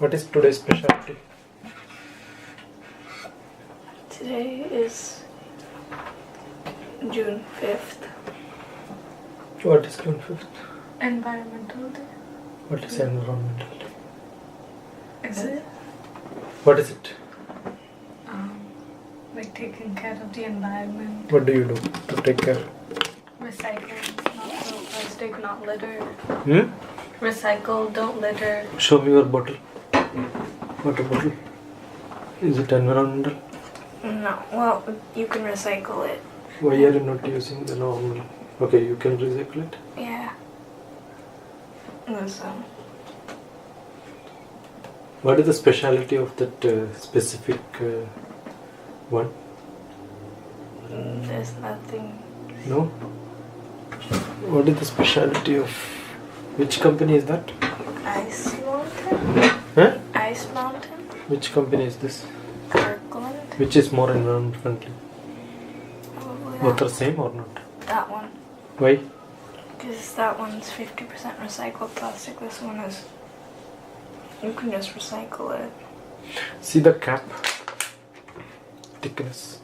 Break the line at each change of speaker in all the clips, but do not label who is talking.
What is today's specialty?
Today is June 5th.
What is June 5th?
Environmental Day.
What is environmental day?
Is it?
What is it?
Like taking care of the environment.
What do you do to take care?
Recycling, not throw plastic, not litter.
Hmm?
Recycle, don't litter.
Show me your bottle. Water bottle. Is it environmental?
No, well, you can recycle it.
Why are you not using the normal? Okay, you can recycle it.
Yeah.
What is the specialty of that specific one?
There's nothing.
No? What is the specialty of which company is that?
Ice Mountain?
Huh?
Ice Mountain?
Which company is this?
Kirkland?
Which is more environment friendly?
Probably
Both are same or not?
that one.
Why?
Because that one's 50% recycled plastic. This one is. You can just recycle it.
See the cap thickness.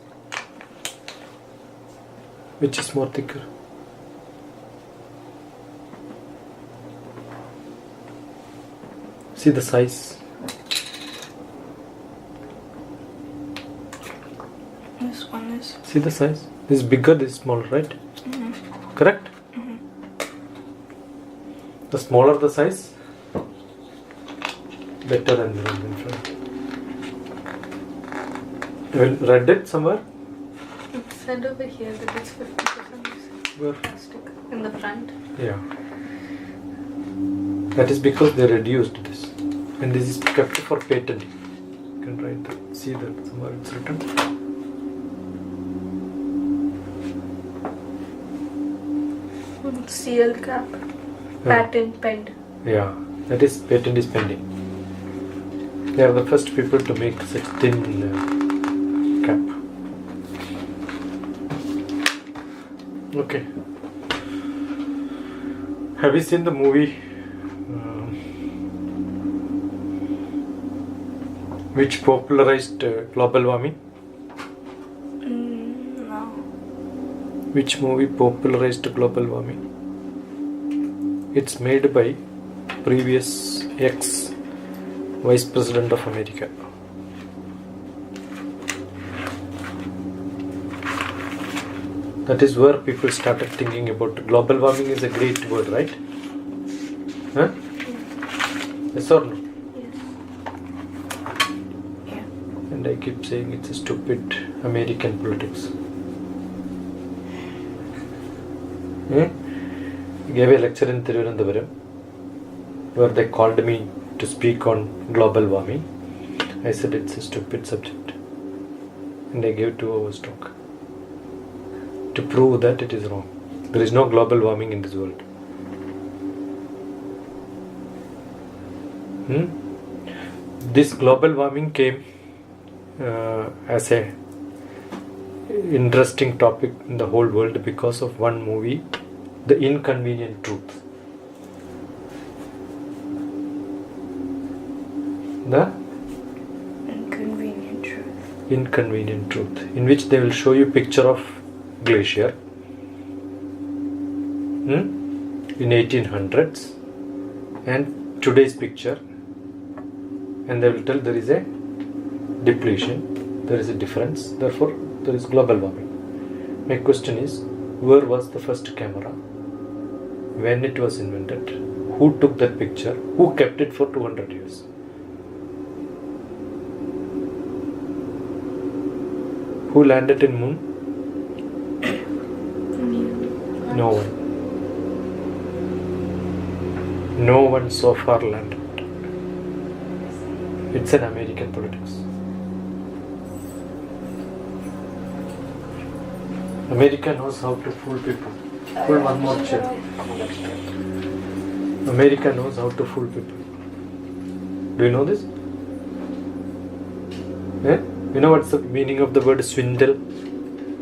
Which is more thicker? See the size.
This one is.
See the size. This is bigger, this is smaller, right?
Mm-hmm.
Correct?
Mm-hmm.
The smaller the size, better than the one in front. You read it somewhere?
It said over here that it's 50%
Where?
plastic in the front.
Yeah. That is because they reduced this. And this is kept for patenting. You can write that. See that somewhere it's written.
Seal cap. Patent penned.
Yeah. That is patent is pending. They are the first people to make such thin cap. Okay. Have you seen the movie which popularized global warming?
No.
Which movie popularized global warming? It's made by previous ex-Vice President of America. That is where people started thinking about global warming is a great word, right? Huh? Yes or no?
Yes. Yeah.
And I keep saying it's a stupid American politics. I gave a lecture in Thiruvananthapuram where they called me to speak on global warming. I said it's a stupid subject. And I gave 2 hours talk to prove that it is wrong. There is no global warming in this world. This global warming came as a interesting topic in the whole world because of one movie, The Inconvenient Truth. The
Inconvenient truth.
Inconvenient Truth, in which they will show you picture of glacier in 1800s and today's picture, and they will tell there is a depletion, there is a difference, therefore there is global warming. My question is, where was the first camera? When it was invented? Who took that picture? Who kept it for 200 years? Who landed in moon? No one. No one so far landed. It's an American politics. America knows how to fool people. Pull one more chair. America knows how to fool people. Do you know this? Eh? You know what's the meaning of the word swindle?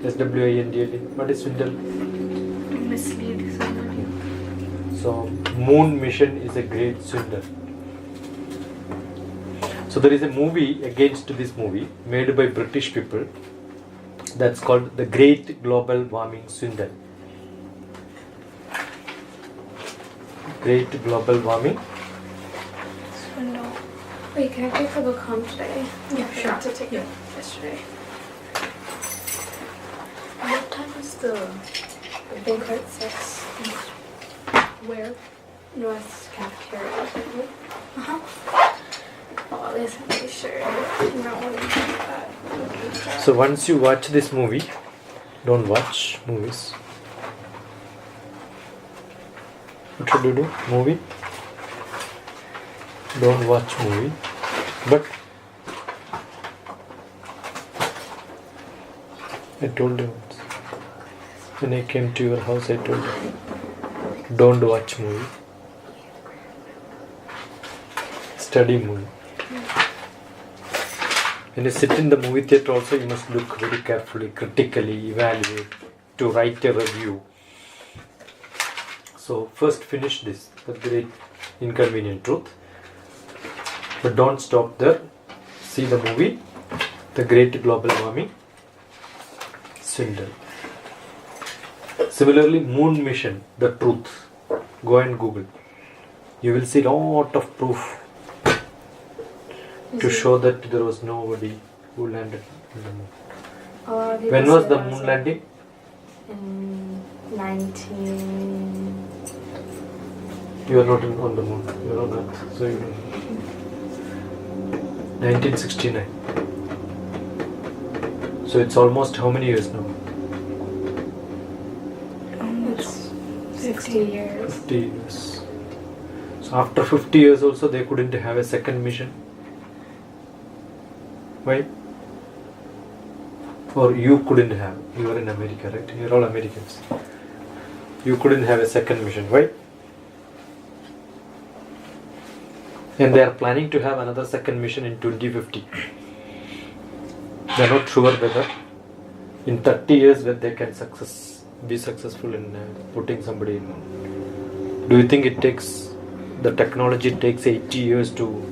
S-W-I-N-D-L-E. What is swindle?
Mislead somebody.
So, moon mission is a great swindle. So there is a movie against this movie made by British people that's called The Great Global Warming Swindle. Great Global Warming.
Swindle.
Wait, can I take a look home today?
Yeah,
I
sure.
forgot to take it yesterday. What time is the banquet? 6. Where? North cafeteria, isn't
Uh-huh.
Oh, I wasn't really sure. No, I wouldn't do that.
So once you watch this movie, don't watch movies. What should you do? Movie? Don't watch movie. But I told you once. When I came to your house, I told you, don't watch movie. Study movie. When you sit in the movie theater also, you must look very carefully, critically, evaluate, to write a review. So first finish this, the great inconvenient truth. But don't stop there. See the movie, The Great Global Warming Swindle. Similarly, Moon Mission, The Truth. Go and Google. You will see lot of proof to show that there was nobody who landed on the moon. When was the moon landing?
In 19...
You are not on the moon. You are on Earth. So you don't know. 1969. So it's almost how many years now?
It's 60 years.
50 years. So after 50 years also they couldn't have a second mission. Why? Or you couldn't have. You are in America, right? You are all Americans. You couldn't have a second mission. Why? And they are planning to have another second mission in 2050. They are not sure whether in 30 years when they can be successful in putting somebody in. Do you think the technology takes 80 years to...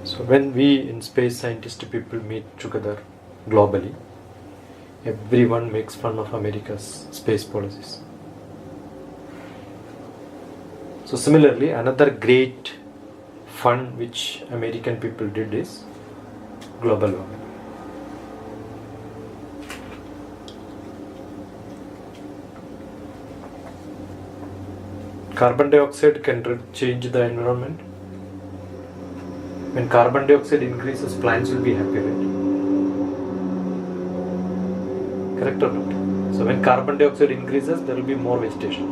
So when we in space scientist people meet together globally, everyone makes fun of America's space policies. So similarly, another great fun which American people did is global warming. Carbon dioxide can change the environment. When carbon dioxide increases, plants will be happy, right? Correct or not? So when carbon dioxide increases, there will be more vegetation.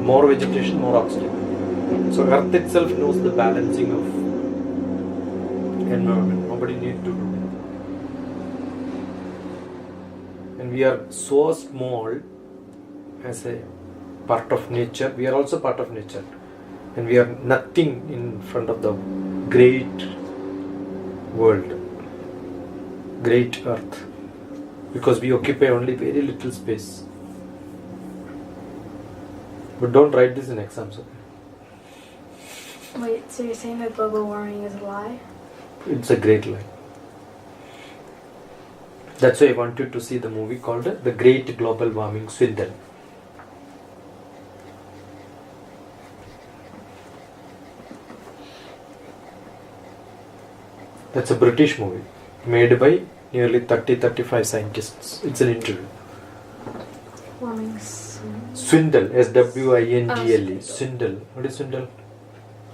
More vegetation, more oxygen. So Earth itself knows the balancing of environment. Nobody needs to do that. And we are so small as a part of nature. We are also part of nature. And we are nothing in front of the great world, great Earth, because we occupy only very little space. But don't write this in exams. Okay?
Wait, so you're saying that global warming is a lie?
It's a great lie. That's why I want you to see the movie called The Great Global Warming Swindle. That's a British movie made by nearly 30-35 scientists. It's an interview.
Warming
Swindle, S-W-I-N-D-L-E. Swindle. What is swindle?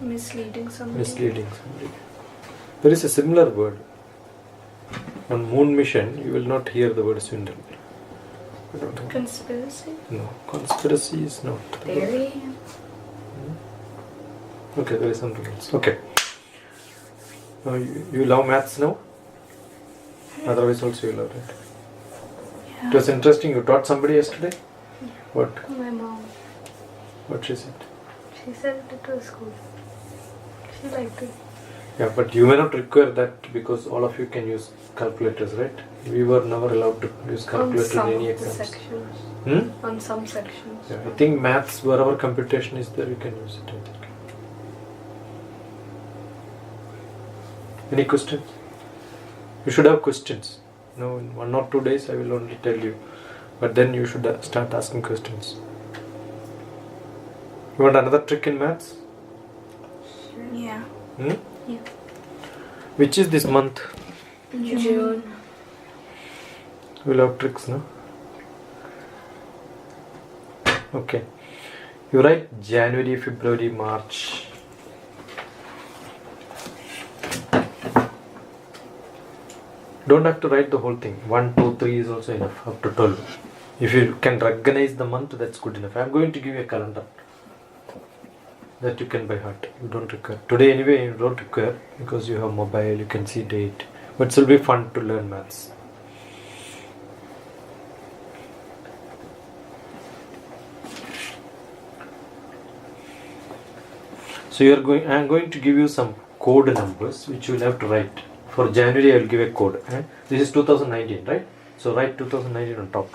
misleading somebody.
Misleading somebody. There is a similar word. On moon mission, you will not hear the word swindle. I don't think.
Conspiracy?
No, conspiracy is not.
Theory?
Okay, there is something else. Okay. You love maths now? Otherwise also you love it.
Yeah.
It was interesting. You taught somebody yesterday?
Yeah.
What?
My mom.
What she said?
She said it was cool. She liked it.
Yeah, but you may not require that because all of you can use calculators, right? We were never allowed to use calculator in any exams.
Sections. On some sections.
Yeah, I think maths, wherever computation is there, you can use it. I think. Any questions? You should have questions. No, in 1 or 2 days I will only tell you. But then you should start asking questions. You want another trick in maths?
Yeah.
Hmm?
Yeah.
Which is this month?
June.
We'll have tricks, no? Okay. You write January, February, March. Don't have to write the whole thing. 1, 2, 3 is also enough. Up to 12. If you can recognize the month, that's good enough. I'm going to give you a calendar that you can by heart. You don't require. Today anyway you don't require because you have mobile, you can see date. But it will be fun to learn maths. So I'm going to give you some code numbers which you will have to write. For January I will give a code. This is 2019, right? So write 2019 on top.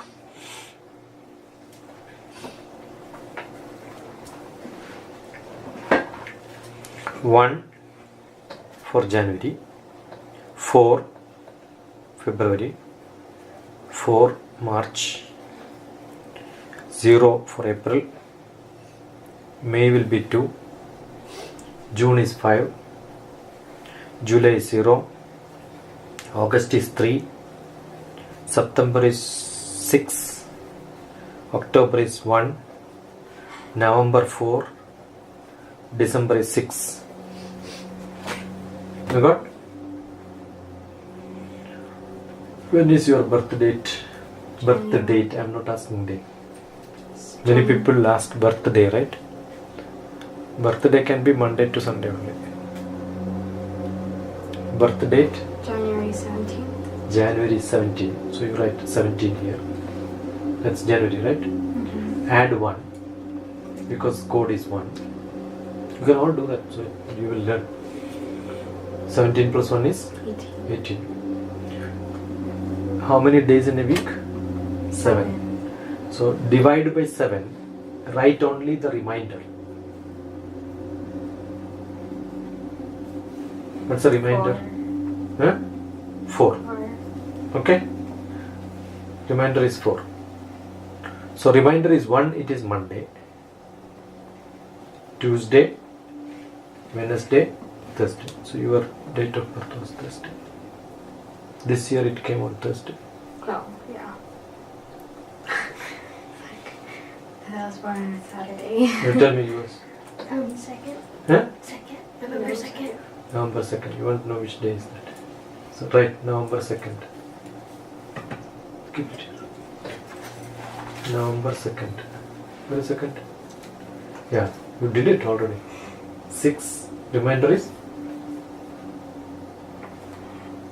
One for January, 4 February, 4 March, 0 for April, May will be 2, June is 5, July is 0, August is 3, September is 6, October is 1, November 4, December is 6. You got? When is your birth date? Birth date, I am not asking day. Many people ask birthday, right? Birthday can be Monday to Sunday only. Birth date?
January 17th.
January 17. So you write 17 here. That's January, right?
Mm-hmm.
Add 1 because code is 1. You can all do that, so you will learn. 17 plus 1 is 18. How many days in a week? 7. So divide by 7. Write only the remainder. What's the remainder? 4. Okay? Remainder is 4. So remainder is 1, it is Monday, Tuesday, Wednesday, Thursday. So your date of birth was Thursday. This year it came on Thursday.
Oh, yeah. That was born on a Saturday.
You tell me yours.
2nd.
Huh?
2nd. November 2nd.
November 2nd. You want to know which day is that? So write November 2nd. Keep it. November 2nd. Where is 2nd? Yeah, you did it already. 6. Remainder is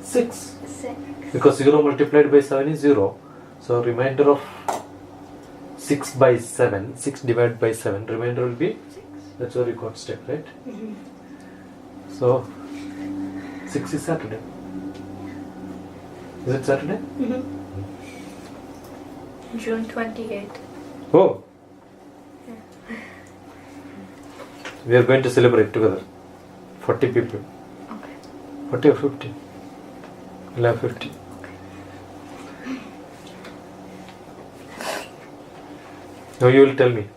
6.
6.
Because 0 multiplied by 7 is 0. So remainder of 6 by 7, 6 divided by 7, remainder will be
6.
That's where you got step, right?
Mm-hmm.
So 6 is Saturday. Is it Saturday?
Mm-hmm.
June 28th.
Oh! We are going to celebrate together. 40 people.
Okay.
40 or 50? We'll have 50.
Okay.
Now you will tell me.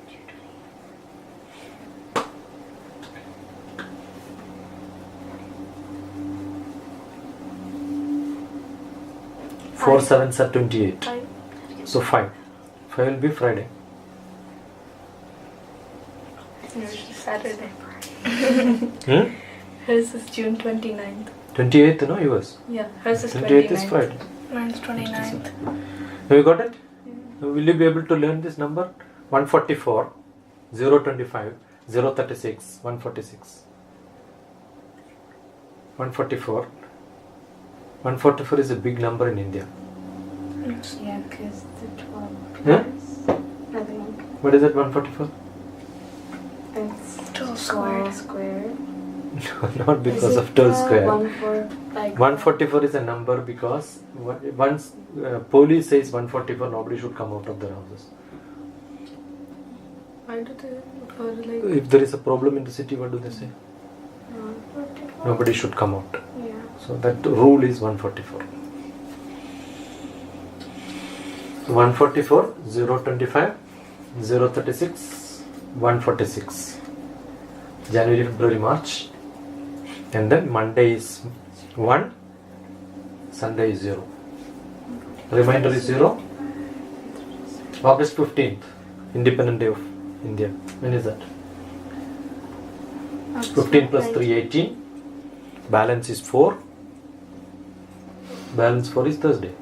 Four 7s are 28.
5.
So 5. 5 will be Friday.
Yours is Saturday.
Hmm?
Hers is June 29th.
28th, no? Yours.
Yeah, hers is
28th
29th.
is Friday.
Mine's 29th.
Have you got it? Will you be able to learn this number? 144, 025, 036, 146. 144. 144 is a big number in India.
Yeah, because the 12.
Huh?
Nothing.
What is it, 144?
It's
12
squared.
squared.
Not because of 12 square. 144 is a number because once police says 144, nobody should come out of their houses.
Why do they, like,
If there is a problem in the city, what do they say? Nobody should come out.
Yeah.
So that rule is 144. So 144, 025, 036, 146. January, February, March. And then Monday is 1, Sunday is 0. Remainder is 0. August 15th, Independent Day of India. When is that? 15 plus 3, 18. Balance is 4. Balance 4 is Thursday.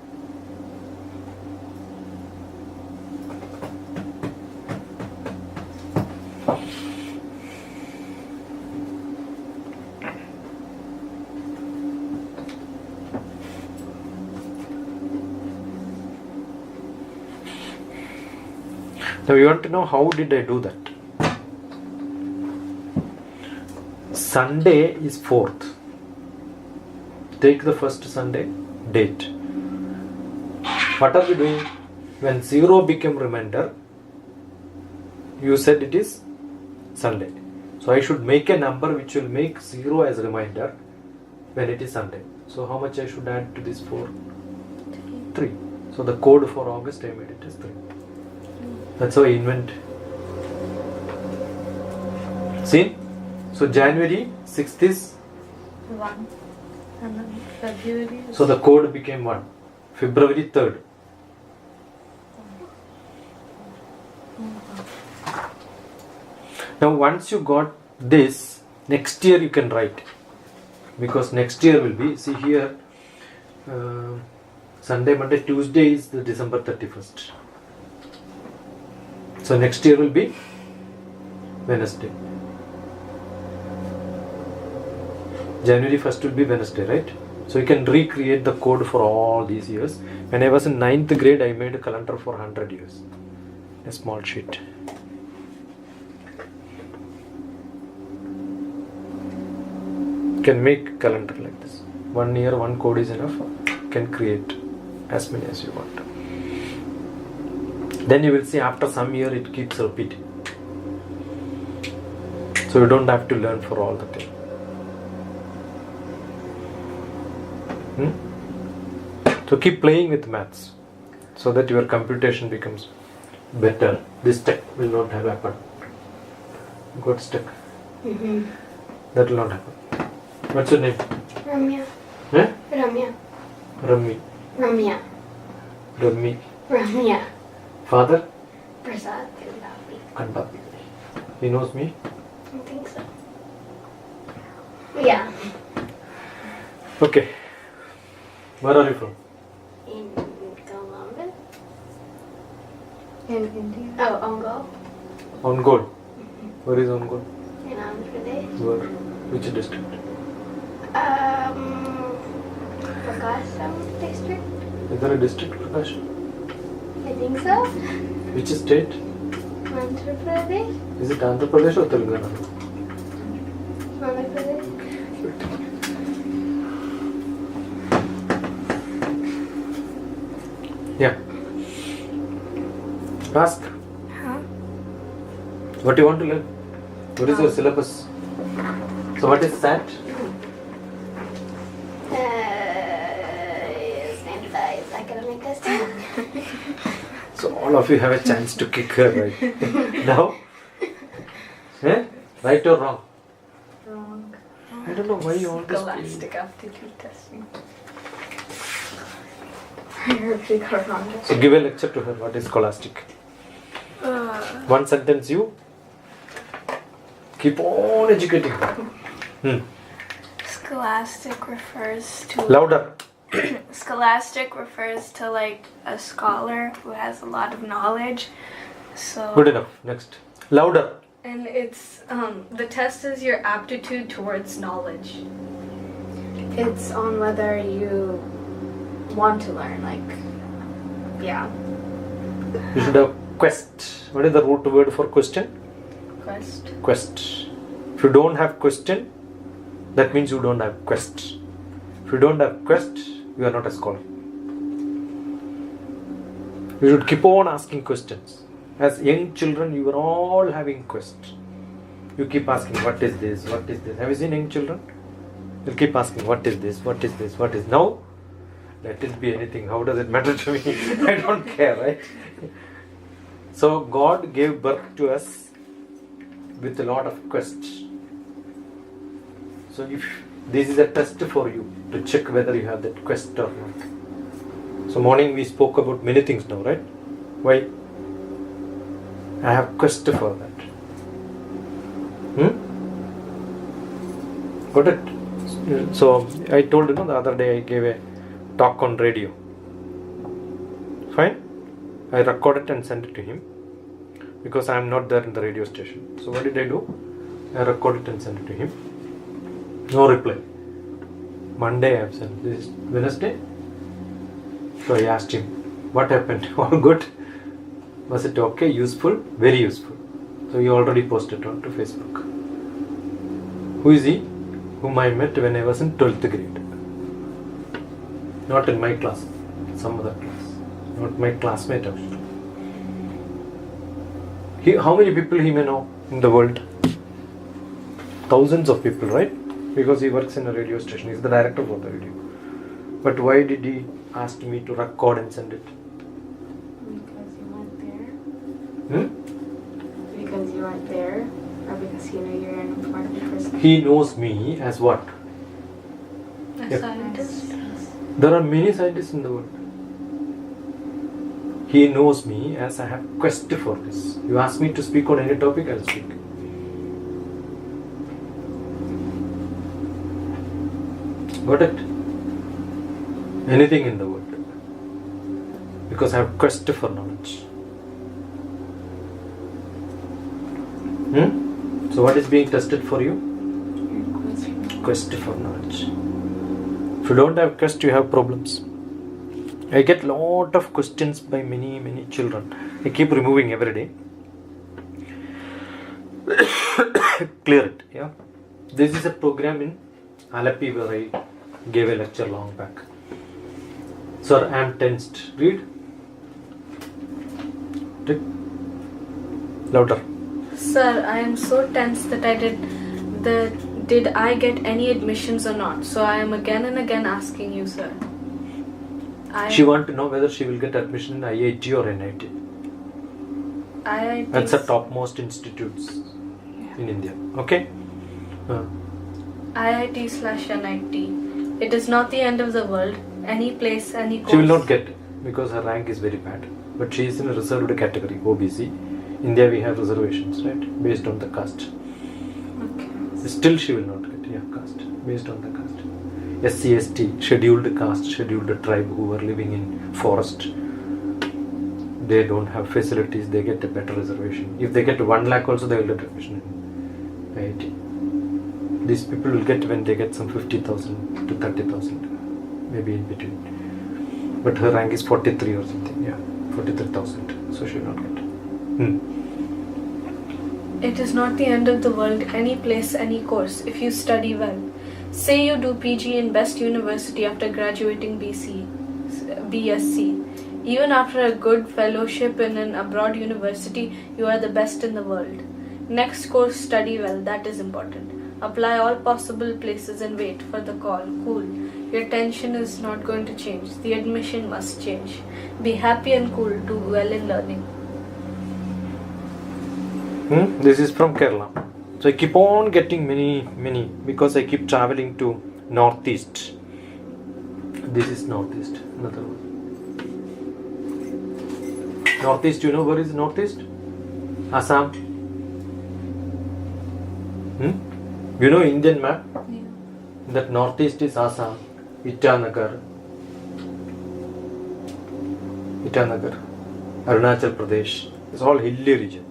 Now you want to know how did I do that? Sunday is 4th. Take the first Sunday, date. What are we doing? When 0 became remainder, you said it is Sunday. So I should make a number which will make 0 as remainder when it is Sunday. So how much I should add to this 4? 3. So the code for August I made it as 3. That's how I invent. See? So January 6th is
1. And then February is...
So the code became 1. February 3rd. Now once you got this, next year you can write. Because next year will be, see here, Sunday, Monday, Tuesday is the December 31st. So next year will be Wednesday. January 1st will be Wednesday, right? So you can recreate the code for all these years. When I was in 9th grade, I made a calendar for 100 years. A small sheet. You can make a calendar like this. 1 year, 1 code is enough. You can create as many as you want. Then you will see after some year it keeps repeating. So you don't have to learn for all the time. So keep playing with maths so that your computation becomes better. This step will not have happened. Got stuck. That will not happen. What's your name?
Ramya.
Eh?
Ramya.
Rammi.
Ramya.
Rammi.
Ramya.
Father?
Prasad.
Kandapi. He knows me?
I think so. Yeah.
Okay. Where are you from?
In Columbus?
In India.
Oh, Ongol.
Ongol. Where is Ongol?
In Andhra Pradesh.
Where? Which district?
Prakasam district?
Is there a district, Prakash?
I think so.
Which state?
Andhra Pradesh?
Is it Andhra Pradesh or Telangana?
Andhra Pradesh?
Yeah. Ask.
Huh?
What do you want to learn? What is your syllabus? So what is SAT?
Standardized academic testing.
So all of you have a chance to kick her right now. Eh? Right or wrong?
Wrong.
I don't know why you always
Scholastic aptitude testing. I really got wrong.
So give a lecture to her. What is scholastic? One sentence you keep on educating her.
Scholastic refers to
Louder.
Scholastic refers to like a scholar who has a lot of knowledge. So
Good enough. Next. Louder.
And it's the test is your aptitude towards knowledge. It's on whether you want to learn, like, yeah.
You should have quest. What is the root word for question?
Quest.
Quest. If you don't have question, that means you don't have quest. If you don't have quest, you are not a scholar. You should keep on asking questions. As young children, you are all having quest. You keep asking, what is this? What is this? Have you seen young children? He'll keep asking, what is this, what is this, what is now? Let it be anything, how does it matter to me? I don't care, right? So God gave birth to us with a lot of quests. So if this is a test for you to check whether you have that quest or not. So morning we spoke about many things now, right? Why? I have quest for that. Got it? So I told the other day I gave a talk on radio. Fine? I recorded and sent it to him because I am not there in the radio station. So what did I do? I recorded and sent it to him. No reply. Monday I have sent. This is Wednesday. So I asked him, what happened? All good? Was it okay? Useful? Very useful. So he already posted on to Facebook. Who is he? Whom I met when I was in 12th grade. Not in my class. Some other class. Not my classmate actually. How many people he may know in the world? Thousands of people, right? Because he works in a radio station. He's the director for the radio. But why did he ask me to record and send it?
Because you weren't there. Because you weren't there, or because you know you're an important person.
He knows me as what?
A scientist.
There are many scientists in the world. He knows me as I have quest for this. You ask me to speak on any topic, I'll speak. Got it? Anything in the world. Because I have quest for knowledge. So what is being tested for you? Quest for knowledge. If you don't have quest, you have problems. I get lot of questions by many children. I keep removing every day. Clear it, yeah. This is a program in Alapi where I gave a lecture long back. Sir, I am tensed. Read. Louder.
Sir, I am so tense that did I get any admissions or not? So I am again and again asking you, sir.
She wants to know whether she will get admission in IIT or NIT.
IIT.
That's the topmost institutes in India. Okay?
IIT/NIT. It is not the end of the world. Any place, any course.
She will not get because her rank is very bad. But she is in a reserved category, OBC. India we have reservations, right? Based on the caste.
Okay.
Still she will not get, caste. Based on the caste. SC, ST, scheduled caste, scheduled tribe who are living in forest. They don't have facilities, they get a better reservation. If they get 1 lakh also, they will get admission in IIT. These people will get when they get some 50,000 to 30,000, maybe in between. But her rank is 43 or something, 43,000. So she will not get.
It is not the end of the world, any place, any course, if you study well. Say you do PG in best university after graduating BSc. Even after a good fellowship in an abroad university, you are the best in the world. Next course, study well, that is important. Apply all possible places and wait for the call. Cool. Your tension is not going to change. The admission must change. Be happy and cool. Do well in learning.
This is from Kerala. So I keep on getting many because I keep traveling to northeast. This is northeast. Another one. Northeast, you know where is northeast? Assam. You know Indian map?
Yeah.
That northeast is Assam, Itanagar, Arunachal Pradesh. It's all hilly region.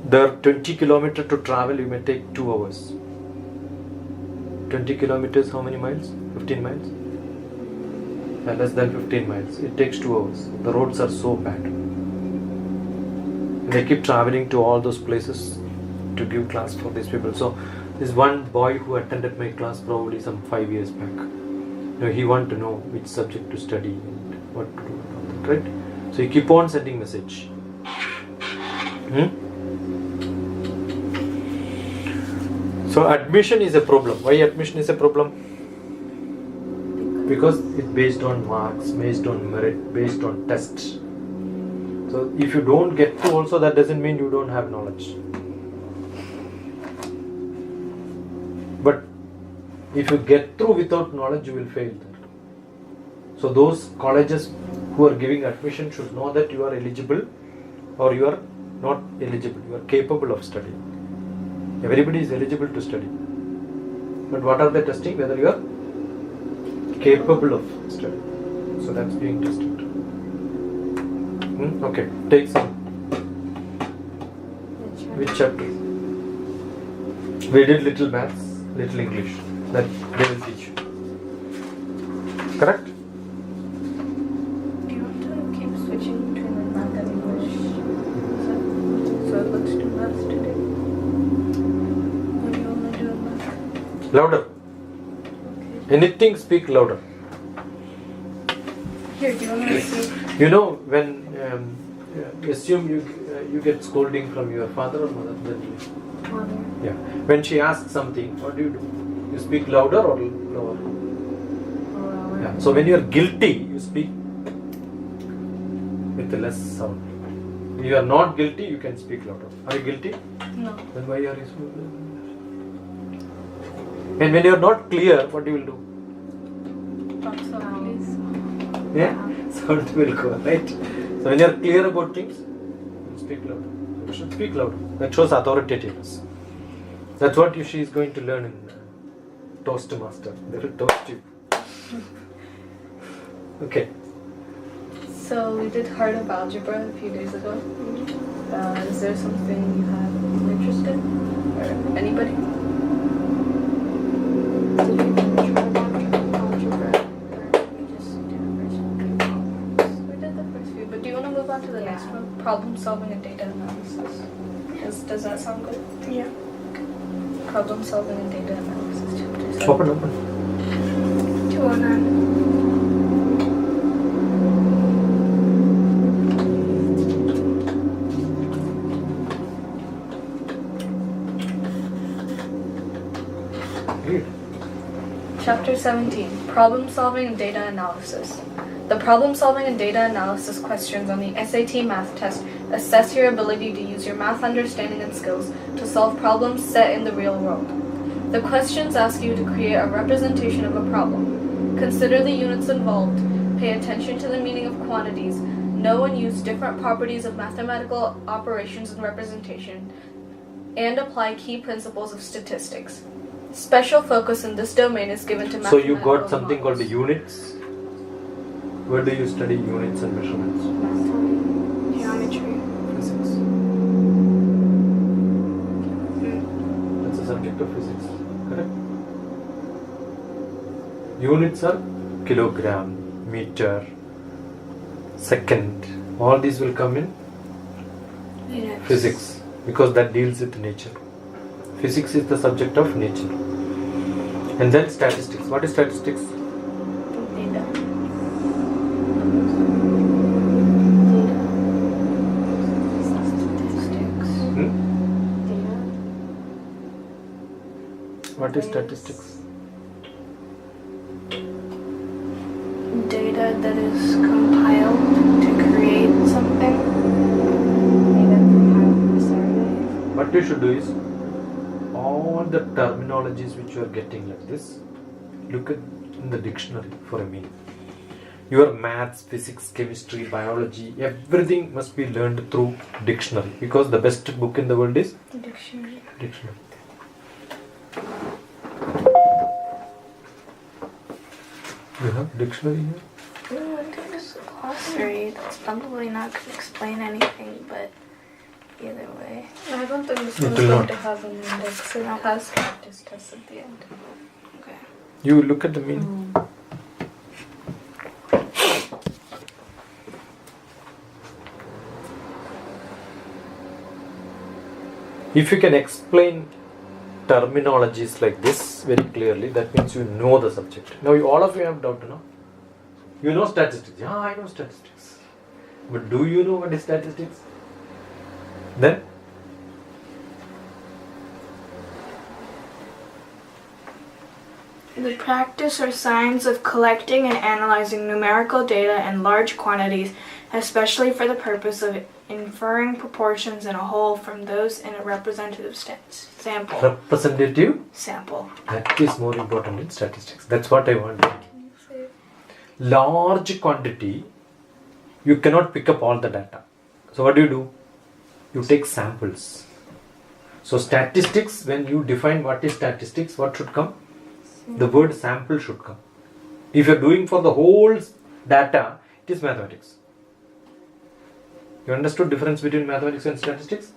There 20 kilometers to travel, you may take 2 hours. 20 kilometers, how many miles? 15 miles? Less than 15 miles. It takes 2 hours. The roads are so bad. And they keep traveling to all those places to give class for these people. So this one boy who attended my class probably some 5 years back. He wanted to know which subject to study and what to do, right? So you keep on sending message. So admission is a problem. Why admission is a problem? Because it's based on marks, based on merit, based on tests. So if you don't get through also, that doesn't mean you don't have knowledge. But if you get through without knowledge, you will fail there. So those colleges who are giving admission should know that you are eligible or you are not eligible. You are capable of studying. Everybody is eligible to study. But what are they testing? Whether you are capable of studying. So that's being tested. Okay, take some. Which chapter? We did little maths, little English. That they will teach you. Correct?
Do you want to keep switching between the math and English? So it looks too math today. What do you want to do in math?
Louder.
Okay.
Anything, speak louder.
Here, do you want to see?
You know, when assume you get scolding from your father or mother, then you,
Mother.
yeah. When she asks something, what do? You speak louder or lower?
Lower.
Yeah. So when you are guilty, you speak with less sound. When you are not guilty, you can speak louder. Are you guilty?
No.
Then why are you? And when you are not clear, what you will do?
Talk softly.
Yeah, sound will go, right? So when you are clear about things, you speak louder. You should speak louder. That shows authoritativeness. That's what she is going to learn in Toastmaster. They will toast you. Okay.
So we did heart of algebra a few days ago. Is there something you have interest in? Or anybody?
Did you finish with algebra? Or we just do the first one?
We did the first few, but do you want to move on to the next one? Problem solving and data analysis. Does that sound good?
Yeah.
Problem solving and data analysis. Chapter 7.
Open.
209.
Read.
Chapter 17. Problem solving and data analysis. The problem solving and data analysis questions on the SAT math test assess your ability to use your math understanding and skills to solve problems set in the real world. The questions ask you to create a representation of a problem. Consider the units involved, pay attention to the meaning of quantities, know and use different properties of mathematical operations and representation, and apply key principles of statistics. Special focus in this domain is given to
So
mathematical
you got something called the
models.
units. Where do you study units and measurements?
Last time.
Geometry.
Physics. That's a subject of physics. Correct? Units are kilogram, meter, second. All these will come in
Units.
physics because that deals with nature. Physics is the subject of nature. And then statistics. What is statistics?
Data.
Statistics.
Hmm?
Data.
What is statistics?
Data that is compiled to create something.
Data compiled from a survey.
What you should do is all the terminologies which you are getting like this, look at in the dictionary for a meaning. Your maths, physics, chemistry, biology, everything must be learned through dictionary because the best book in the world is
Dictionary.
dictionary. You have dictionary here?
Ooh, I think it's a glossary. That's probably not going to explain anything, but either way.
I don't think this
It
one's
will
going
not.
to have an index. It has practice tests at the end.
Okay.
You look at the meaning. If you can explain terminologies like this very clearly, that means you know the subject. Now all of you have doubt, no? You know statistics. Yeah, I know statistics. But do you know what is statistics? Then
The practice or science of collecting and analyzing numerical data in large quantities, especially for the purpose of inferring proportions in a whole from those in a representative sample.
Representative?
Sample.
That is more important in statistics. That's what I want. Large quantity, you cannot pick up all the data. So what do? You take samples. So statistics, when you define what is statistics, what should come? The word sample should come. If you are doing for the whole data, it is mathematics. You understood difference between mathematics and statistics?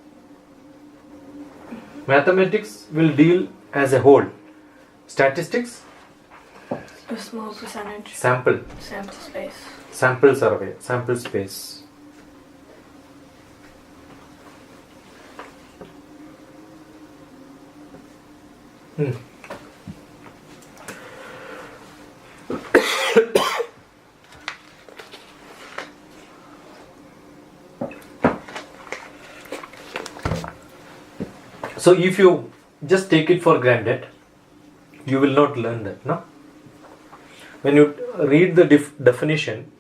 Mathematics will deal as a whole. Statistics?
A small percentage.
Sample.
Sample space.
Sample survey. Sample space. So if you just take it for granted, you will not learn that, no? When you read the definition,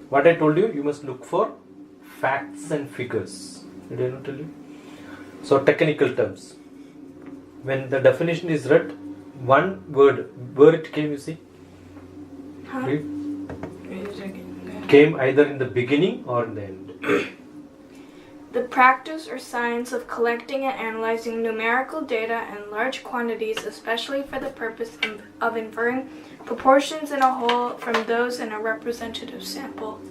what I told you, you must look for facts and figures. Did I not tell you? So technical terms. When the definition is read, one word, where it came, you see?
Huh?
Read. Came either in the beginning or in the end.
The practice or science of collecting and analyzing numerical data in large quantities, especially for the purpose of inferring proportions in a whole from those in a representative sample.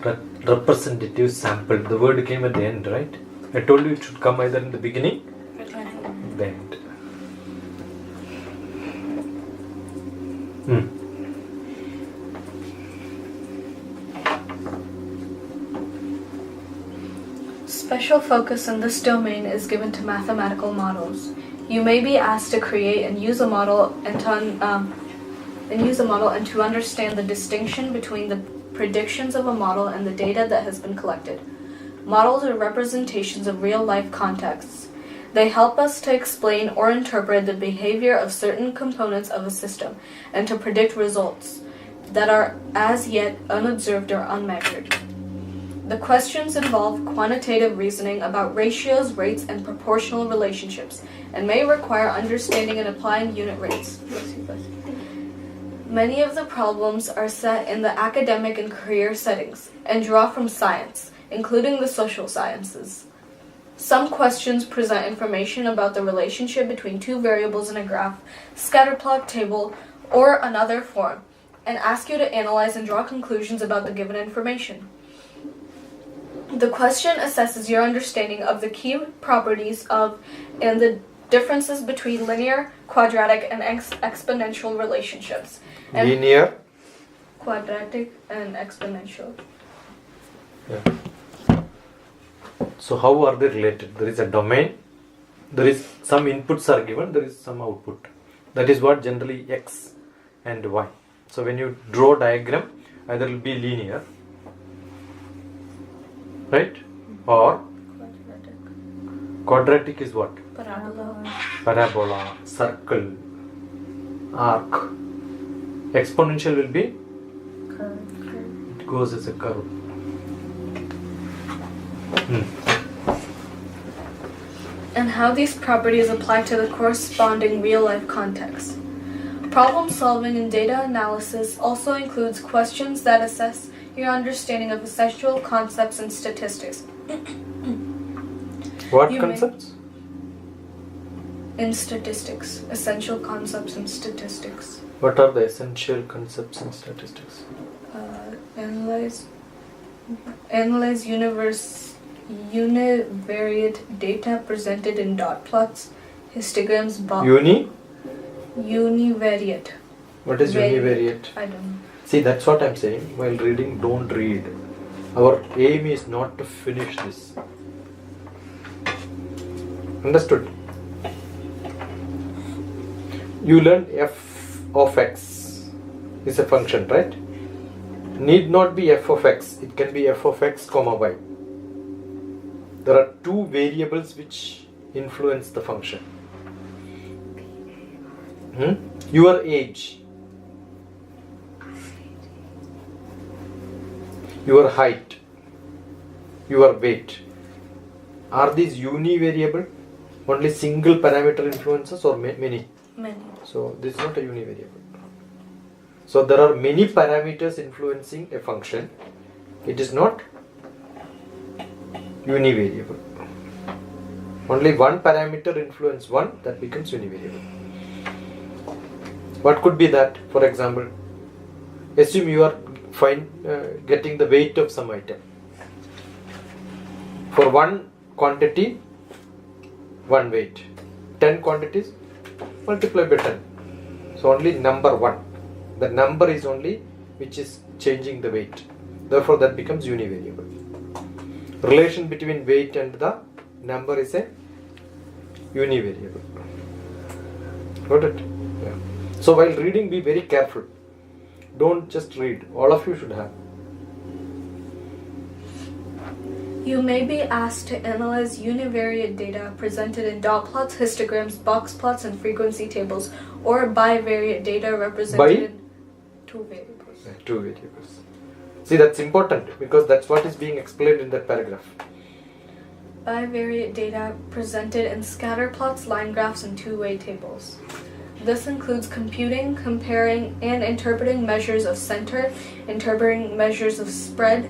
Representative sample. The word came at the end, right? I told you it should come either in the beginning or the end.
Special focus in this domain is given to mathematical models. You may be asked to create and use a model and to understand the distinction between the predictions of a model and the data that has been collected. Models are representations of real-life contexts. They help us to explain or interpret the behavior of certain components of a system and to predict results that are as yet unobserved or unmeasured. The questions involve quantitative reasoning about ratios, rates, and proportional relationships, and may require understanding and applying unit rates. Many of the problems are set in the academic and career settings, and draw from science, including the social sciences. Some questions present information about the relationship between two variables in a graph, scatterplot table, or another form, and ask you to analyze and draw conclusions about the given information. The question assesses your understanding of the key properties of and the differences between linear, quadratic, and exponential relationships. And
Linear,
quadratic, and exponential.
Yeah. So how are they related? There is a domain, there is some inputs are given, there is some output. That is what generally X and Y. So when you draw diagram, either it will be linear, right? Or quadratic is what? Parabola, circle, arc. Exponential will be? It goes as a curve.
And how these properties apply to the corresponding real-life context. Problem solving and data analysis also includes questions that assess your understanding of essential concepts in statistics.
What concepts?
In statistics. Essential concepts in statistics.
What are the essential concepts in statistics?
Analyze univariate data presented in dot plots, histograms, univariate.
What is univariate?
I don't know.
See, that's what I'm saying. While reading, don't read. Our aim is not to finish this. Understood? You learned f of x is a function, right? Need not be f of x. It can be f of x comma y. There are two variables which influence the function. Your age your height, your weight. Are these univariable? Only single parameter influences or many?
Many.
So this is not a univariable. So there are many parameters influencing a function. It is not univariable. Only one parameter influence one, that becomes univariable. What could be that? For example, assume you are getting the weight of some item. For one quantity, one weight. 10 quantities, multiply by 10. So only number 1. The number is only which is changing the weight. Therefore that becomes univariable. Relation between weight and the number is a univariable. Got it? Yeah. So while reading, be very careful. Don't just read. All of you should have.
You may be asked to analyze univariate data presented in dot plots, histograms, box plots, and frequency tables, or bivariate data represented in two variables.
Two variables. See, that's important because that's what is being explained in that paragraph.
Bivariate data presented in scatter plots, line graphs, and two-way tables. This includes computing, comparing, and interpreting measures of center, interpreting measures of spread,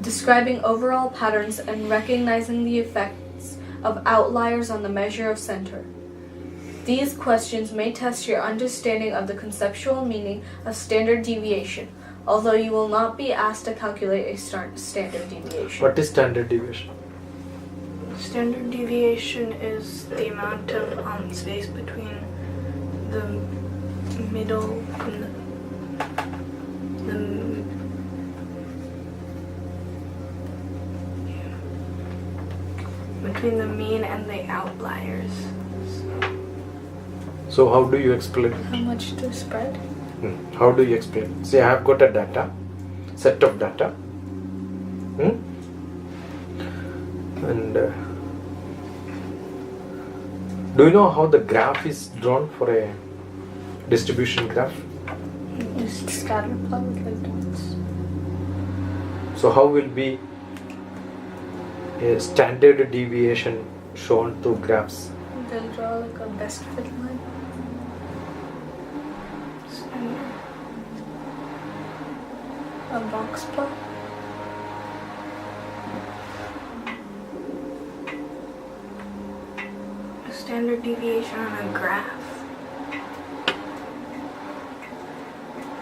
describing overall patterns, and recognizing the effects of outliers on the measure of center. These questions may test your understanding of the conceptual meaning of standard deviation, although you will not be asked to calculate a standard deviation.
What is standard deviation?
Standard deviation is the amount of space between the middle and between the mean and the outliers.
So how do you explain it?
How much to spread?
How do you explain? See, I have got a set of data. And do you know how the graph is drawn for a distribution graph?
Just scatter plot with like dots.
So how will be a standard deviation shown through graphs?
They'll draw like a best fit line. A box plot.
A standard deviation on a graph.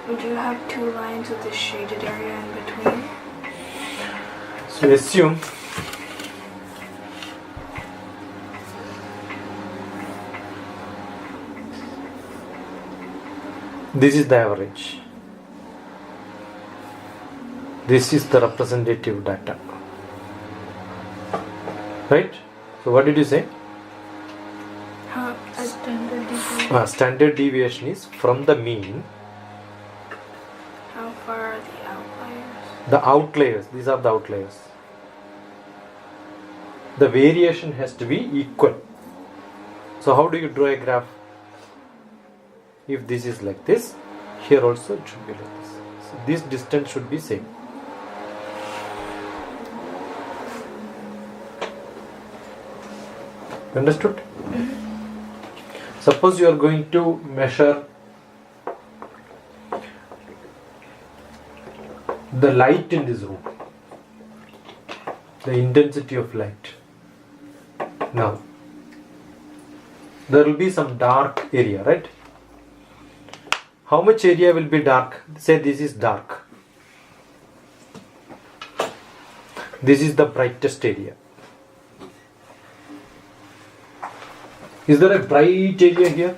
Would you have two lines with a shaded area in between?
So assume this is the average. This is the representative data. Right? So what did you say?
A
Standard deviation.
Standard deviation is from the mean.
How far are the outliers?
The outliers, these are the outliers. The variation has to be equal. So how do you draw a graph? If this is like this, here also it should be like this. So this distance should be same. Understood? Suppose you are going to measure the light in this room, the intensity of light. Now, there will be some dark area, right? How much area will be dark? Say this is dark. This is the brightest area. Is there a bright area here?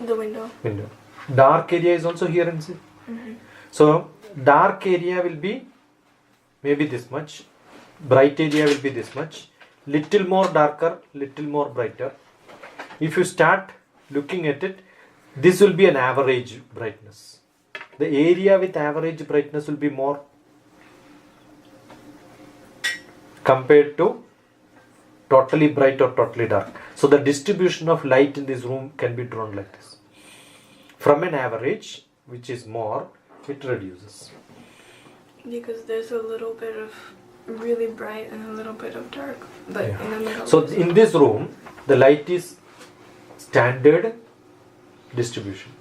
The window.
Window. Dark area is also here and see. So dark area will be maybe this much. Bright area will be this much. Little more darker, little more brighter. If you start looking at it, this will be an average brightness. The area with average brightness will be more compared to totally bright or totally dark. So the distribution of light in this room can be drawn like this. From an average, which is more, it reduces.
Because there's a little bit of really bright and a little bit of dark, but
Yeah.
in the middle.
So in this room, the light is standard distribution.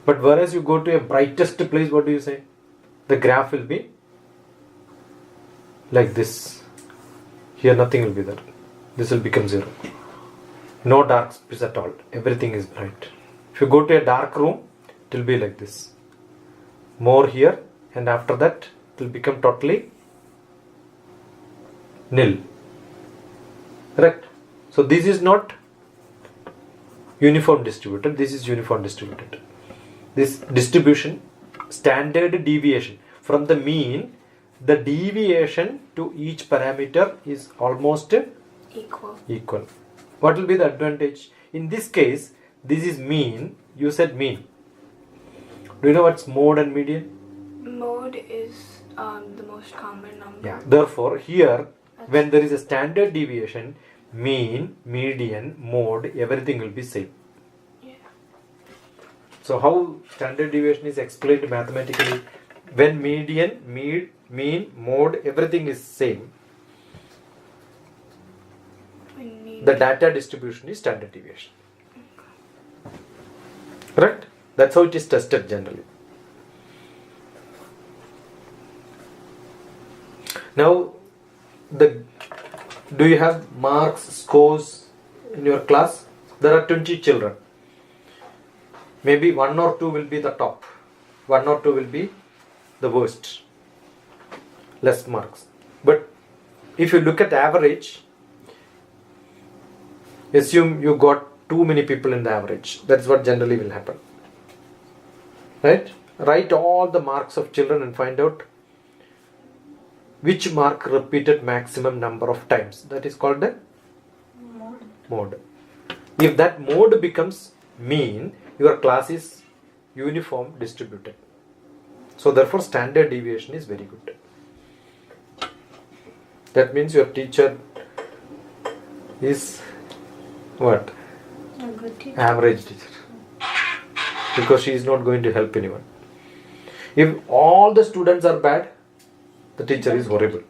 But whereas you go to a brightest place, what do you say? The graph will be like this. Here nothing will be there. This will become 0. No dark space at all. Everything is bright. If you go to a dark room, it will be like this. More here, and after that it will become totally nil. Correct? So this is not uniform distributed. This is uniform distributed. This distribution, standard deviation from the mean, the deviation to each parameter is almost
Equal.
What will be the advantage? In this case, this is mean. You said mean. Do you know what's mode and median?
Mode is the most common number.
Yeah. Therefore, here, when there is a standard deviation, mean, median, mode, everything will be same.
Yeah.
So how standard deviation is explained mathematically? When median, mean, mode, everything is same, the data distribution is standard deviation. Correct? That's how it is tested generally. Now, do you have marks, scores in your class? There are 20 children. Maybe 1 or 2 will be the top. 1 or 2 will be the worst. Less marks. But if you look at average, assume you got too many people in the average. That's what generally will happen. Right? Write all the marks of children and find out which mark repeated maximum number of times. That is called the mode. If that mode becomes mean, your class is uniform distributed. So therefore standard deviation is very good. That means your teacher is what?
A good teacher.
Average teacher. Because she is not going to help anyone. If all the students are bad, the teacher is horrible.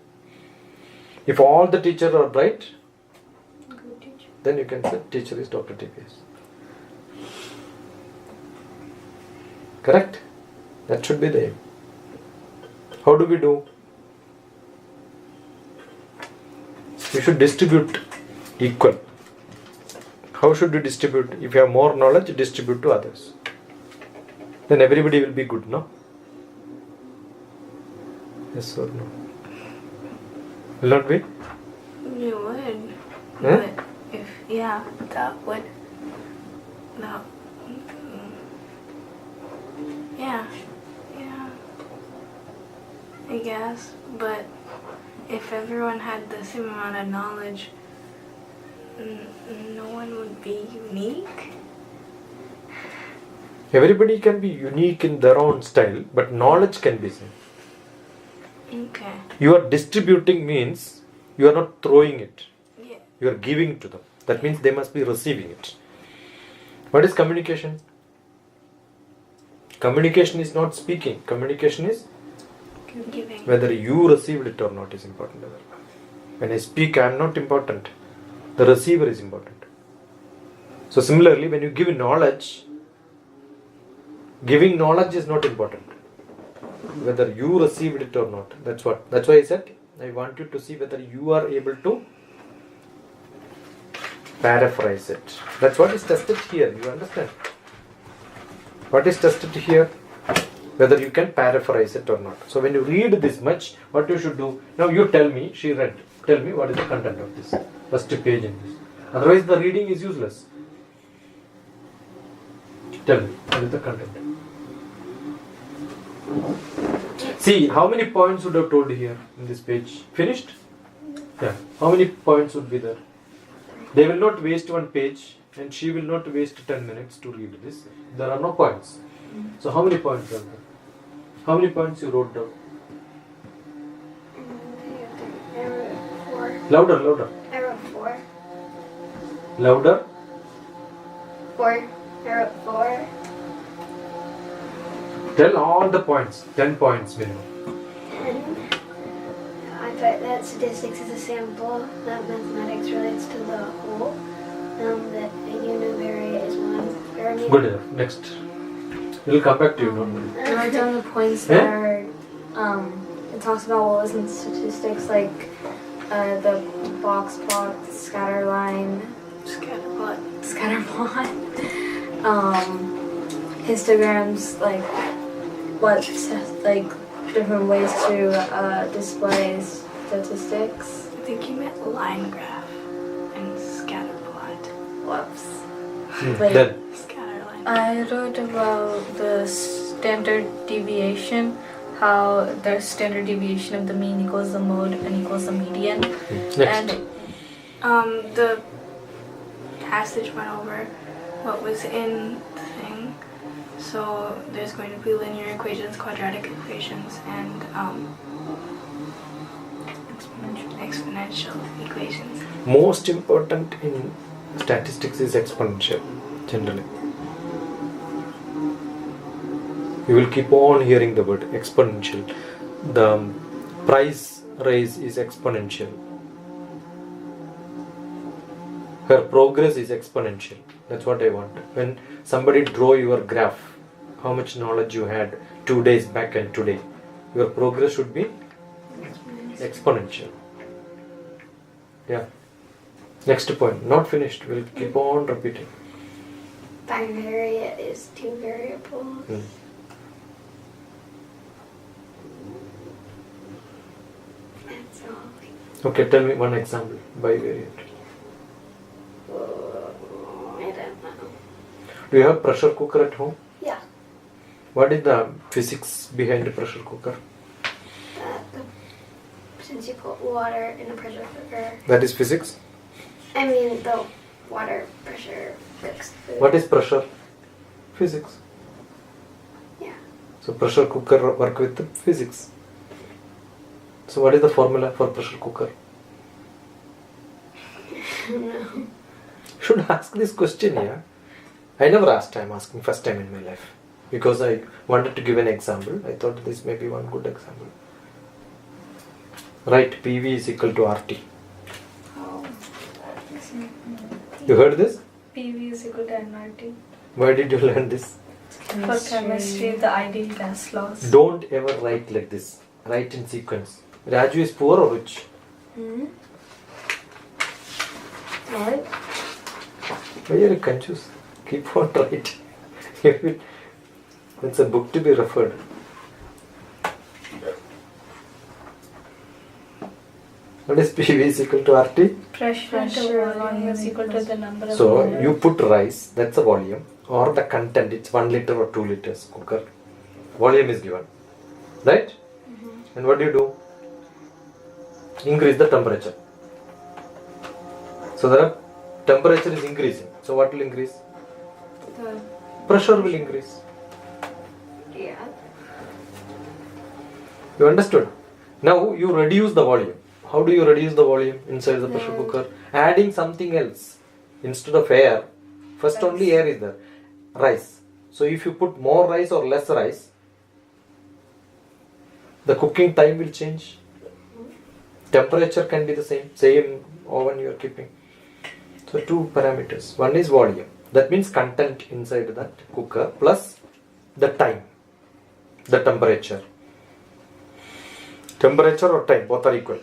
If all the teachers are bright,
Good teacher.
then you can say teacher is Dr. TPS. Correct? That should be the aim. How do we do? We should distribute equal. How should you distribute? If you have more knowledge, distribute to others. Then everybody will be good, no? Yes or no? Will not be?
You would.
Huh?
But if, yeah, that would. No. Yeah. Yeah. I guess. But if everyone had the same amount of knowledge, no one would be unique.
Everybody can be unique in their own style, but knowledge can be same.
Okay.
You are distributing means you are not throwing it.
Yeah.
You are giving to them. That means they must be receiving it. What is communication? Communication is not speaking. Communication is
Giving.
whether you received it or not is important. When I speak, I am not important. The receiver is important. So similarly, when you give knowledge, giving knowledge is not important. Whether you received it or not. That's why I said I want you to see whether you are able to paraphrase it. That's what is tested here. You understand? What is tested here? Whether you can paraphrase it or not. So when you read this much, what you should do? Now you tell me, she read. Tell me what is the content of this. First page in this. Otherwise the reading is useless. Tell me, what is the content? See, how many points would have told here in this page? Finished? Yeah. How many points would be there? They will not waste one page and she will not waste 10 minutes to read this. There are no points. So how many points are there? How many points you wrote down?
I wrote 4.
Louder.
I wrote 4.
Louder.
4. I wrote 4.
Tell all the points. 10 points minimum.
10. I thought that statistics is a sample, that mathematics relates to the whole, that a univariate is one parameter.
Good enough. Next. We'll come back to you. Don't worry.
I wrote down the points that are, it talks about what was in statistics, like the box plot, the scatter line, scatter plot, histograms, like what, like different ways to display statistics.
I think you meant line graph and scatter plot.
Whoops.
Then.
Scatter line.
I wrote about the standard deviation, how the standard deviation of the mean equals the mode and equals the median.
Next.
And
The passage went over what was in the thing. So there's going to be linear equations, quadratic equations, and exponential equations.
Most important in statistics is exponential, generally. You will keep on hearing the word exponential. The price rise is exponential. Her progress is exponential. That's what I want. When somebody draw your graph, how much knowledge you had 2 days back and today, your progress should be exponential. Yeah. Next point. Not finished. We'll keep on repeating.
Bivariate is two variables. That's all.
Okay, tell me one example. Bivariate.
I don't know.
Do you have pressure cooker at home?
Yeah.
What is the physics behind the pressure cooker?
Since you put water in a pressure cooker,
That is physics.
I mean the water pressure cooks food.
What is pressure? Physics.
Yeah.
So pressure cooker work with the physics. So what is the formula for pressure cooker?
No.
Should ask this question, yeah. I never asked. I'm asking first time in my life because I wanted to give an example. I thought this may be one good example. Right, PV is equal to RT.
Oh.
You heard this?
PV is equal to nRT.
Why did you learn this?
For chemistry, the ideal gas laws.
Don't ever write like this. Write in sequence. Raju is poor or rich?
What?
Why are you confused? Keep on writing. It's a book to be referred. What is PV is equal to RT?
Pressure into volume is equal to the number of
So
layers.
you put rice, that's a volume, or the content, it's 1 liter or 2 liters cooker. Volume is given. Right? And what do? Increase the temperature. So the temperature is increasing. So what will increase?
The
Pressure will increase.
yeah.
You understood? Now you reduce the volume. How do you reduce the volume inside the pressure cooker? Adding something else. Instead of air, first only air is there. Rice. So if you put more rice or less rice, the cooking time will change. Temperature can be the same oven you are keeping. So 2 parameters. One is volume. That means content inside that cooker plus the time, the temperature. Temperature or time, both are equal.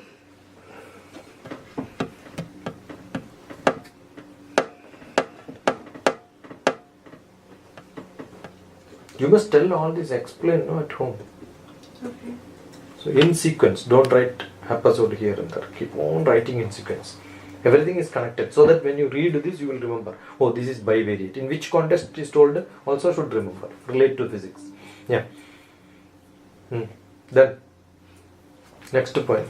You must tell all this, explain at home.
Okay.
So in sequence, don't write episode here and there. Keep on writing in sequence. Everything is connected so that when you read this, you will remember. Oh, this is bivariate. In which context it is told, also should remember. Relate to physics. Yeah. Then, next point.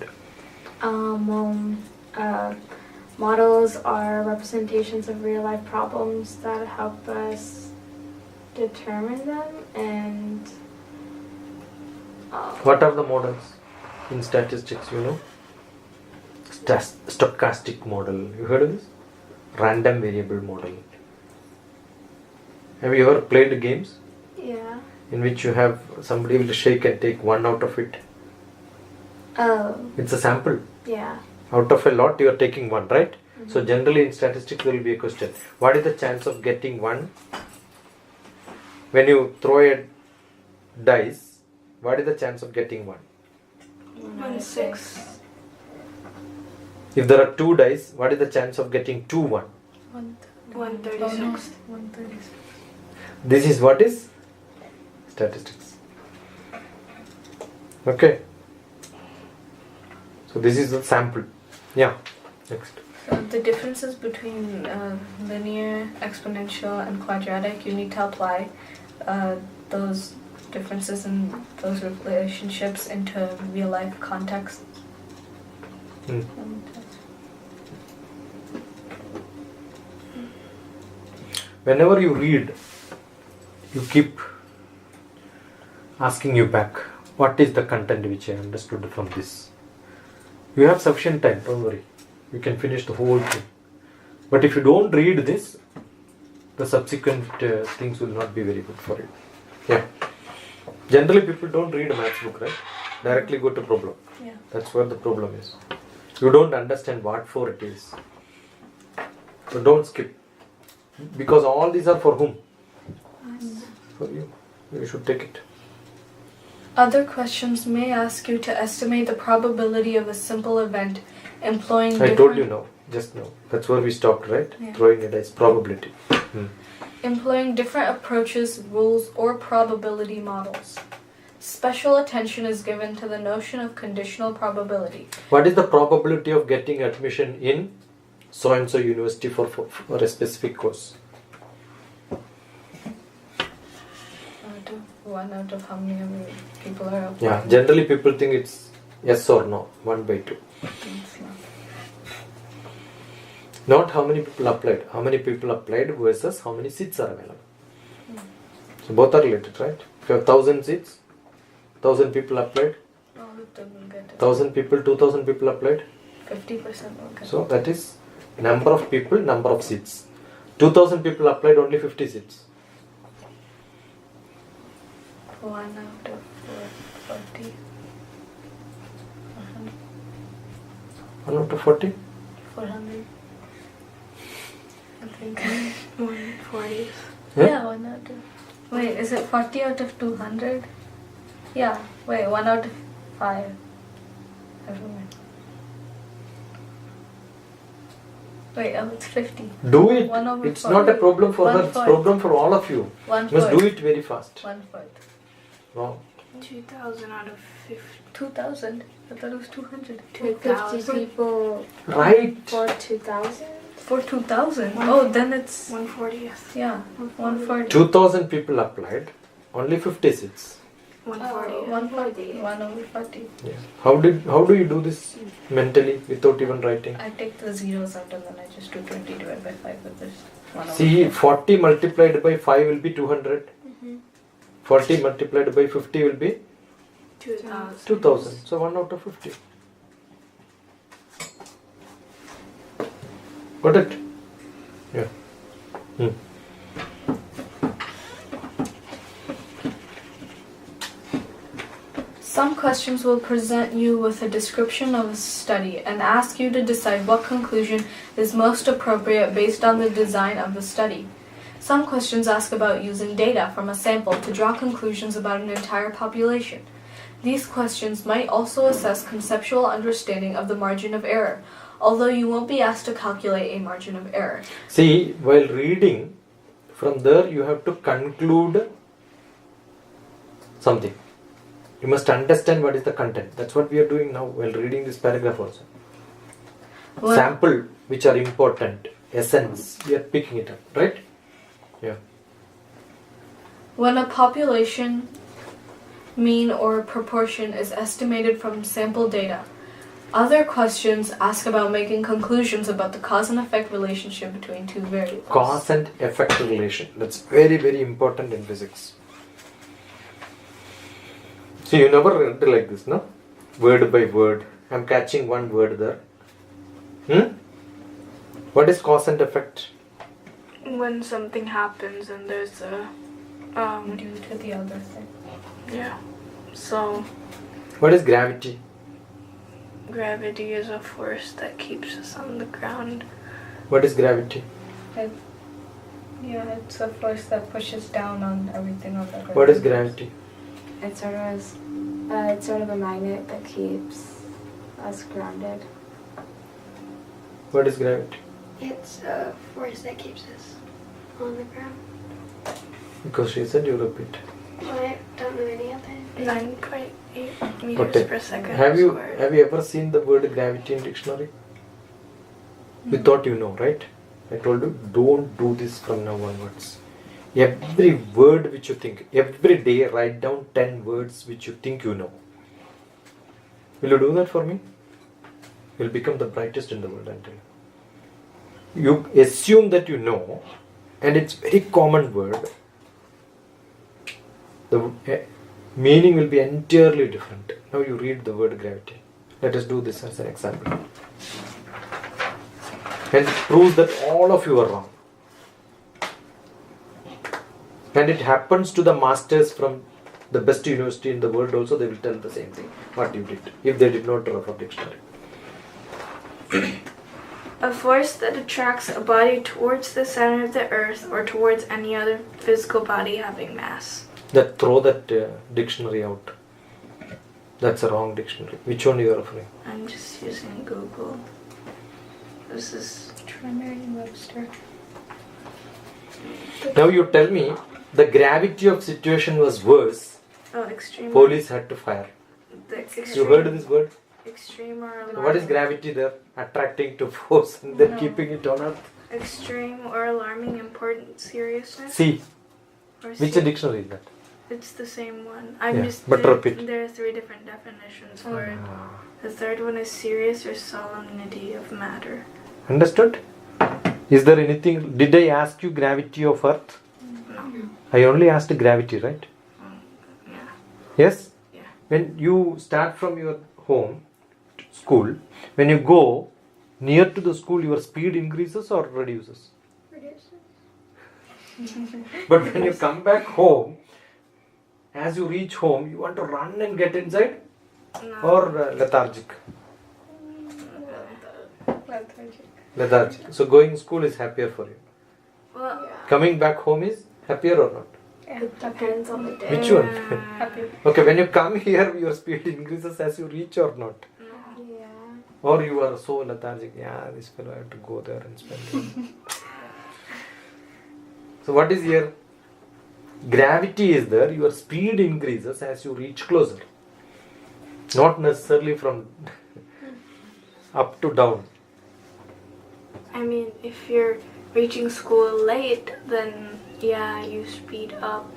Models are representations of real life problems that help us determine them, and
What are the models in statistics, you know? Stochastic model. You heard of this? Random variable model. Have you ever played games?
yeah.
in which you have somebody will shake and take one out of it.
Oh,
It's a sample.
yeah.
Out of a lot, you are taking one, right? So generally in statistics there will be a question. What is the chance of getting one? When you throw a dice, what is the chance of getting one?
1 6.
If there are two dice, what is the chance of getting 2 1?
136.
136.
This is what is statistics. Okay. So this is the sample. Yeah. Next.
So the differences between linear, exponential, and quadratic, you need to apply those differences and those relationships into real life context.
Whenever you read, you keep asking you back, what is the content which I understood from this? You have sufficient time, don't worry. You can finish the whole thing. But if you don't read this, the subsequent things will not be very good for you. Yeah. Generally people don't read a maths book, right? Directly go to problem.
Yeah.
That's where the problem is. You don't understand what for it is. So don't skip. Because all these are for whom? For you. You should take it.
Other questions may ask you to estimate the probability of a simple event employing
I told you now, just now. That's where we stopped, right?
Yeah.
Throwing a dice, probability.
employing different approaches, rules, or probability models. Special attention is given to the notion of conditional probability.
What is the probability of getting admission in so and so university for a specific course?
One out of how many people are applying?
Yeah, generally people think it's yes or no, 1 by 2. Not how many people applied. How many people applied versus how many seats are available. So both are related, right? If you have 1,000 seats, 1,000 people applied,
All of them will get it.
1,000 people, 2,000 people applied.
50% will get
So that is number of people, number of seats. 2,000 people applied, only 50 seats.
1 out of 40.
1 out of 40?
400. I think.
140.
Yeah, 1 out of. Wait, is it 40 out of 200? Yeah, wait, 1 out of 5. Never mind. Wait, oh, it's 50.
Do it.
1 over
It's
40.
not a problem for her, it's
1/4.
problem for all of you.
1/4.
You must do it very fast.
1/4.
Wrong.
2,000 out of 50.
2,000? I thought it was 200.
50 people
Right.
for 2,000?
For 2,000? Oh, then it's.
140th.
Yeah, 140.
2,000 people applied, only 50 seats.
140th.
140. 1 over 40.
Yeah. How do you do this mentally without even writing?
I take the zeros out and then I just do 20 divided by 5 with this. 1 over
See,
5.
40 multiplied by 5 will be 200. 40 multiplied by 50 will be
2,000.
2,000. So 1 out of 50. Got it? Yeah.
Some questions will present you with a description of a study and ask you to decide what conclusion is most appropriate based on the design of the study. Some questions ask about using data from a sample to draw conclusions about an entire population. These questions might also assess conceptual understanding of the margin of error, although you won't be asked to calculate a margin of error.
See, while reading, from there you have to conclude something. You must understand what is the content. That's what we are doing now while reading this paragraph also.
Well-
Sample, which are important, essence, we are picking it up, right? Yeah.
When a population mean or proportion is estimated from sample data, other questions ask about making conclusions about the cause and effect relationship between two variables.
Cause and effect relation. That's very, very important in physics. See, you never read like this, no? Word by word. I'm catching one word there. What is cause and effect?
When something happens and there's a
due to the other thing.
Yeah. So
What is gravity?
gravity is a force that keeps us on the ground.
What is gravity?
Yeah, it's a force that pushes down on everything on the ground.
What is gravity?
It's sort of a magnet that keeps us grounded.
What is gravity?
It's a force that keeps us on the ground.
Because she said you repeat.
Well, I don't know any other.
9.8 meters
Okay.
per second
Have you
squared.
ever seen the word gravity in dictionary? You thought you know, right? I told you don't do this from now onwards. Every word which you think, every day write down 10 words which you think you know. Will you do that for me? You'll become the brightest in the world, I'm telling you. You assume that you know, and it's very common word. The meaning will be entirely different. Now you read the word gravity. Let us do this as an example. And it proves that all of you are wrong. And it happens to the masters from the best university in the world also, they will tell the same thing, what you did, if they did not refer dictionary.
A force that attracts a body towards the center of the earth or towards any other physical body having mass.
That throw that dictionary out. That's a wrong dictionary. Which one you are referring?
I'm just using Google. This is
Merriam-Webster.
Now you tell me, the gravity of situation was worse.
extreme.
Police had to fire.
The extreme,
You heard this word?
extreme or alarming.
What is gravity there? Attracting to force and then
No.
keeping it on earth.
Extreme or alarming important seriousness.
See,
Or
which
se-
dictionary is that?
It's the same one. I'm
Yeah,
just.
but
there,
repeat.
There are 3 different definitions for it.
Ah.
The third one is serious or solemnity of matter.
Understood? Is there anything? Did I ask you gravity of earth?
No.
I only asked gravity, right?
Yeah.
Yes?
Yeah.
When you start from your home, to school, when you go near to the school, your speed increases or reduces? But when you come back home, as you reach home, you want to run and get inside
No.
or lethargic? Lethargic. So going school is happier for you.
Well,
Coming back home is happier or not?
It depends on the day.
Which one?
Happy.
Okay, when you come here, your speed increases as you reach or not?
Yeah.
Or you are so lethargic, yeah, this fellow I have to go there and spend time. So what is here? Gravity is there, your speed increases as you reach closer. Not necessarily from up to down.
I mean, if you're reaching school late, then yeah, you speed up.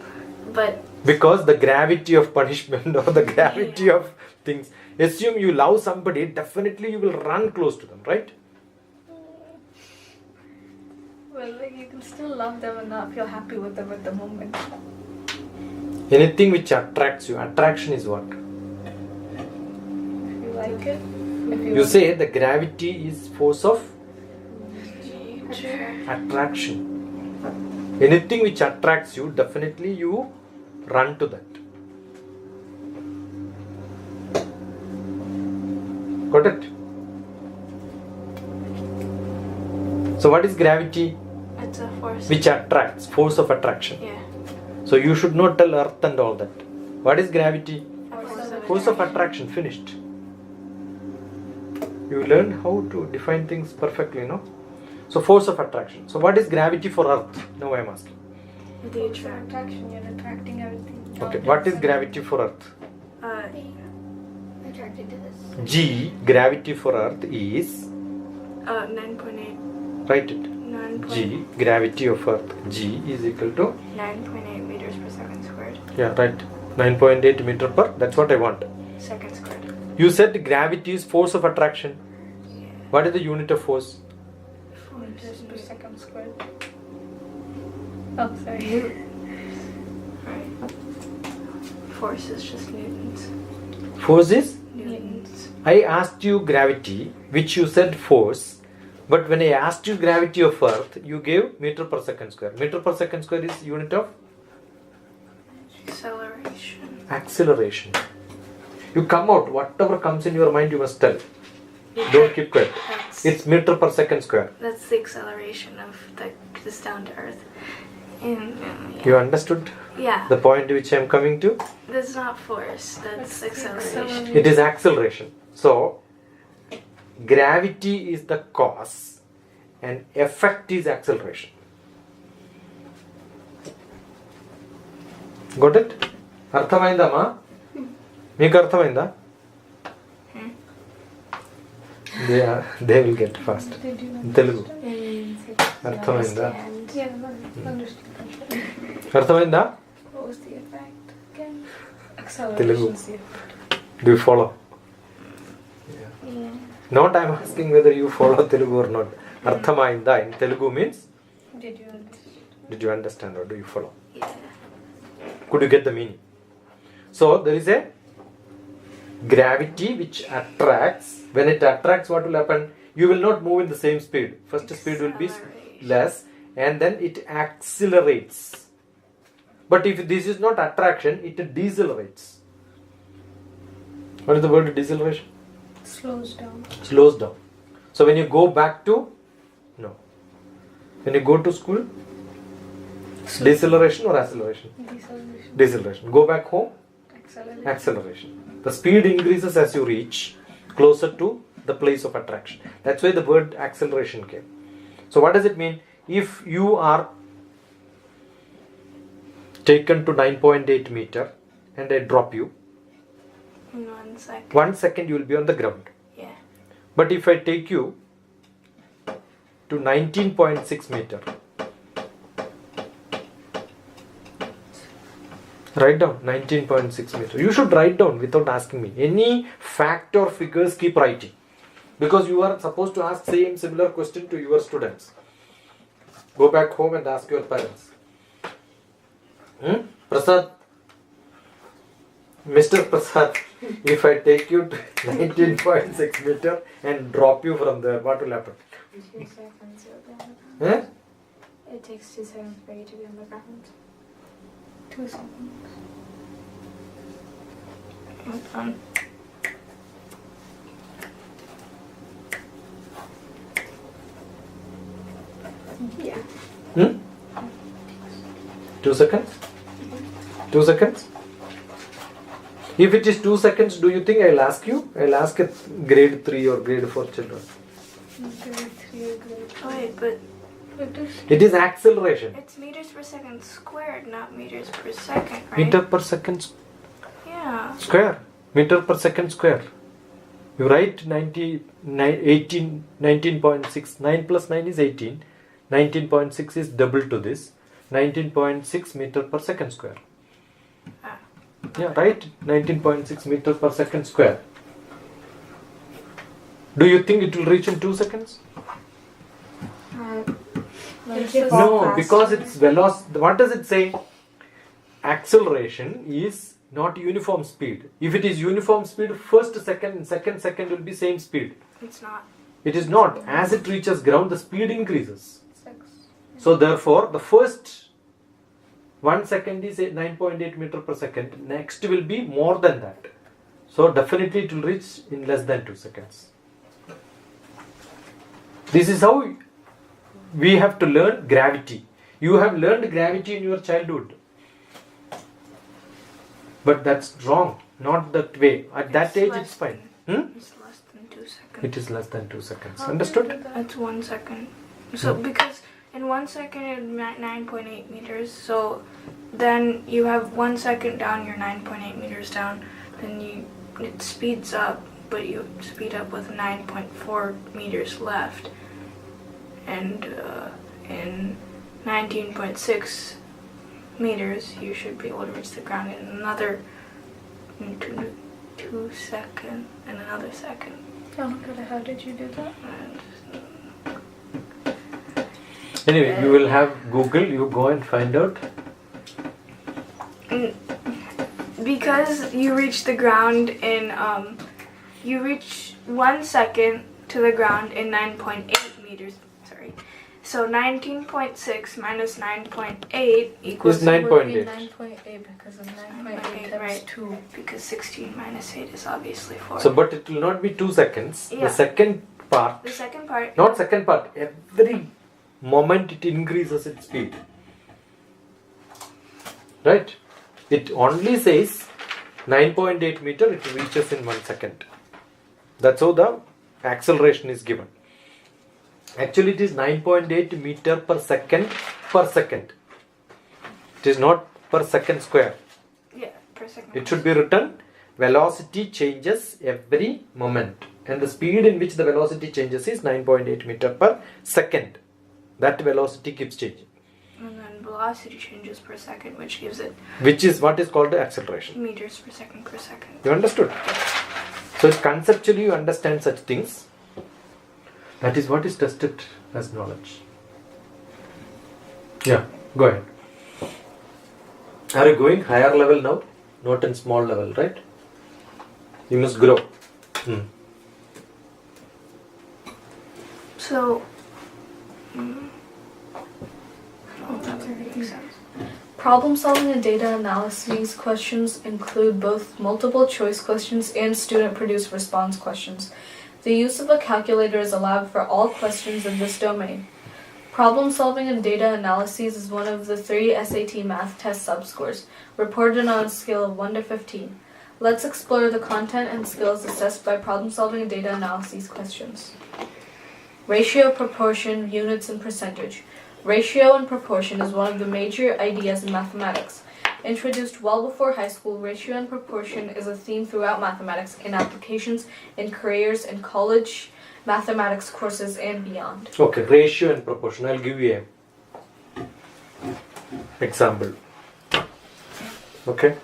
But
Because the gravity of punishment or the gravity of things. Assume you love somebody, definitely you will run close to them, right?
Well, like, you can still love them and not feel happy with them at the moment.
Anything which attracts you. Attraction is what?
If you like it. If
You say the gravity is force of
nature.
attraction. Anything which attracts you, definitely you run to that. Got it? So what is gravity?
It's a force.
Which attracts, force of attraction.
Yeah.
So you should not tell earth and all that. What is gravity?
A force of
Force of attraction, finished. You learned how to define things perfectly, no? So force of attraction. So what is gravity for earth? Now I am asking.
The attract.
attraction, you're attracting everything.
Okay, what is gravity for earth?
Attracted to this.
G, gravity for earth is,
9.8.
write it.
9.8
G, gravity of earth. G is equal to,
9.8 meters per second squared.
yeah, right. 9.8 meter per, that's what I want.
Second squared.
You said gravity is force of attraction.
Yeah.
What is the unit of force?
Meters per second squared. Oh, sorry.
Right. Force is just newtons.
Force is?
Newtons.
I asked you gravity, which you said force, but when I asked you gravity of earth, you gave meter per second square. Meter per second square is unit of
Acceleration.
Acceleration. You come out, whatever comes in your mind you must tell. Don't keep quiet. It's meter per second square.
That's the acceleration of this down to earth. And, yeah.
You understood
Yeah.
the point which I am coming to?
That's not force. That's acceleration.
It is acceleration. So, gravity is the cause and effect is acceleration. Got it? అర్థమైందమ్మా? మీకు అర్థమైందా? They will get fast. Telugu అర్థమైందా? అర్థమైందా?
What was the effect again?
Telugu.
Acceleration's the effect.
Do you follow? Not I am asking whether you follow Telugu or not. Arthamainda in Telugu means
Did you understand?
did you understand or do you follow?
Yeah.
Could you get the meaning? So there is a gravity which attracts. When it attracts, what will happen? You will not move in the same speed. First speed will be less and then it accelerates. But if this is not attraction, it decelerates. What is the word deceleration?
Slows down.
Slows down. So when you go back to when you go to school, deceleration or acceleration?
Deceleration.
Deceleration. Go back home,
Acceleration.
acceleration. The speed increases as you reach closer to the place of attraction. That's why the word acceleration came. So what does it mean? If you are taken to 9.8 meter and I drop you,
In 1 second.
1 second you will be on the ground.
Yeah.
But if I take you to 19.6 meter, write down 19.6 meter. You should write down without asking me. Any fact or figures, keep writing. Because you are supposed to ask same similar question to your students. Go back home and ask your parents. Prasad, Mr. Prasad, if I take you to 19.6 meter and drop you from there, what will happen?
2 seconds you'll be on the ground.
Eh?
It takes 2 seconds for you to be on the ground.
2 seconds.
Yeah.
2 seconds? 2 seconds? If it is 2 seconds, do you think I'll ask you? I'll ask a grade 3 or grade 4 children.
Grade 3 or grade
Oh, wait, but
It is.
It is acceleration.
it's meters per second squared, not meters per second, right?
Meter per second
Yeah.
square. Meter per second square. You write 19.6. 9 plus 9 is 18. 19.6 is double to this. 19.6 meter per second square.
Ah.
Yeah, right? 19.6 meter per second square. Do you think it will reach in 2 seconds? No, because it's velocity. What does it say? Acceleration is not uniform speed. If it is uniform speed, first second and second second will be same speed.
It's not.
It is not. As it reaches ground, the speed increases.
6.
So therefore, the first 1 second is 9.8 meter per second. Next will be more than that. So definitely it will reach in less than 2 seconds. This is how we have to learn gravity. You have learned gravity in your childhood. But that's wrong. Not that way. At that age it's fine.
It's less than 2 seconds.
It is less than 2 seconds. Understood?
That's 1 second. So because in 1 second it's 9.8 meters. So then you have 1 second down, you're 9.8 meters down. Then it speeds up, but you speed up with 9.4 meters left. And in 19.6 meters, you should be able to reach the ground in another 2 seconds and another second.
Oh, God, how did you do that?
Anyway, you will have Google. You go and find out.
Because you reach the ground in you reach 1 second to the ground in 9.8 meters. Sorry, So 19.6 minus 9.8 equals
Is 9.8.
9.8 because of 9.8
9.8,
times
right.
2.
because 16 minus 8 is obviously 4.
So, but it will not be 2 seconds.
Yeah.
The second part,
the second part,
not second part, every moment it increases its speed. Right? It only says 9.8 meter, it reaches in 1 second. That's how the acceleration is given. Actually, it is 9.8 meter per second per second. It is not per second square.
yeah, per second.
It should be written velocity changes every moment, and the speed in which the velocity changes is 9.8 meter per second. That velocity keeps changing,
And then velocity changes per second, which gives it
which is what is called the acceleration.
meters per second per second.
You understood? So conceptually you understand such things. That is what is tested as knowledge. Yeah, go ahead. Are you going higher level now? Not in small level, right? You must grow.
So, that would make sense.
Problem solving and data analyses questions include both multiple choice questions and student produced response questions. The use of a calculator is allowed for all questions in this domain. Problem solving and data analyses is one of the 3 SAT math test subscores, reported on a scale of 1 to 15. Let's explore the content and skills assessed by problem solving and data analyses questions. Ratio, proportion, units, and percentage. Ratio and proportion is one of the major ideas in mathematics. Introduced well before high school, ratio and proportion is a theme throughout mathematics in applications, in careers, in college, mathematics courses, and beyond.
Okay, ratio and proportion. I'll give you a example. Okay.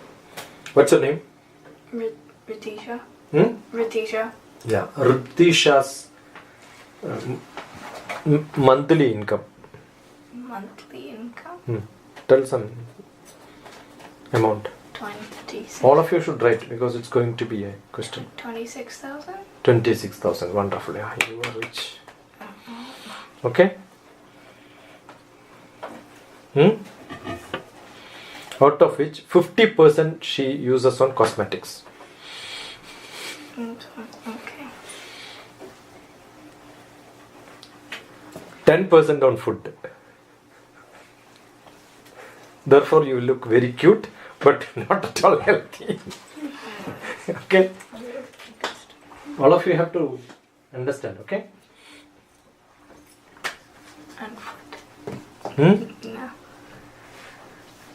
What's your name?
Ritisha.
Ritisha. Yeah, Ritisha's monthly income.
Monthly income?
Tell some amount.
26.
All of you should write because it's going to be a question.
26,000?
26,000. Wonderful. Yeah, you are rich. Okay? Out of which 50% she uses on cosmetics.
Okay.
10% on food. Therefore, you look very cute, but not at all healthy. Okay? All of you have to understand, okay?
And food. No.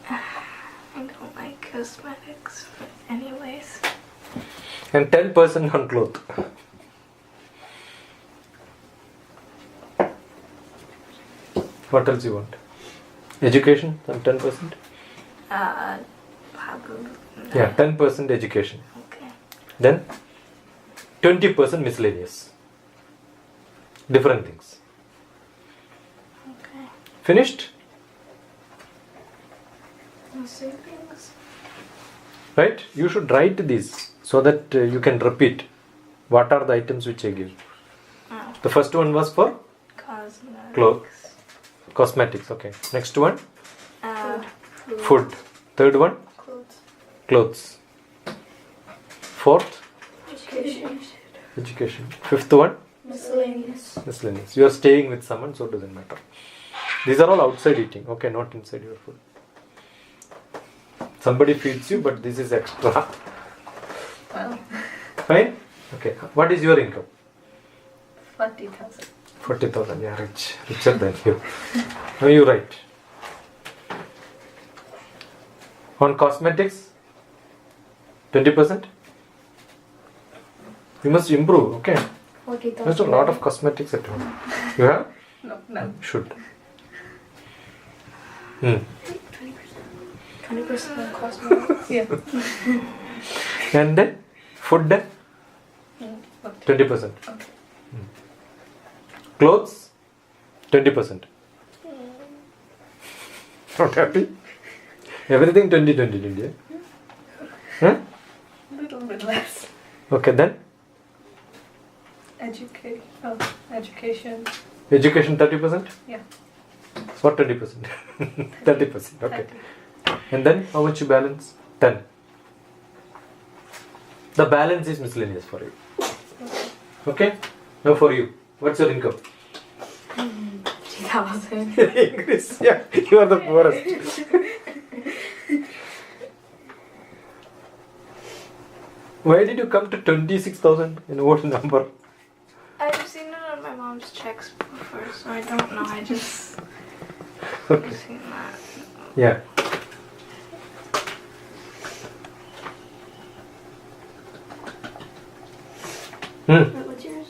I don't like cosmetics, but anyways.
And 10% on clothes. What else you want? Education, some 10%?
Probably.
Yeah, 10% education.
Okay.
Then 20% miscellaneous. Different things.
Okay.
Finished?
Savings.
Right? You should write these so that you can repeat what are the items which I give.
Oh.
The first one was for
Cosmetics.
Cosmetics, okay. Next one?
Food.
Third one? Clothes. Fourth? Education. Fifth one? Miscellaneous. You are staying with someone, so it doesn't matter. These are all outside eating, okay, not inside your food. Somebody feeds you, but this is extra.
Well,
Fine? Okay. What is your income?
40,000.
40,000. Yeah, rich. Richer than you. Now you write. On cosmetics, 20%. You must improve, okay?
40,000.
There's a lot of cosmetics at home. You have?
No.
Should.
20% on cosmetics.
Yeah.
And then food, 20%.
Okay.
Clothes, 20%. Not happy? Everything 20, 20, 20. Eh? Huh?
Little bit less.
Okay, then
Education.
education 30%.
Yeah.
What 20%? 30%. Okay. And then how much you balance? 10. The balance is miscellaneous for you. Okay? Now for you. What's your income?
3,000.
Increase. Yeah, you are the poorest. Why did you come to 26,000 in old number?
I've seen it on my mom's checks before, so I don't know. I just
Okay.
I've seen that.
Yeah.
What's yours?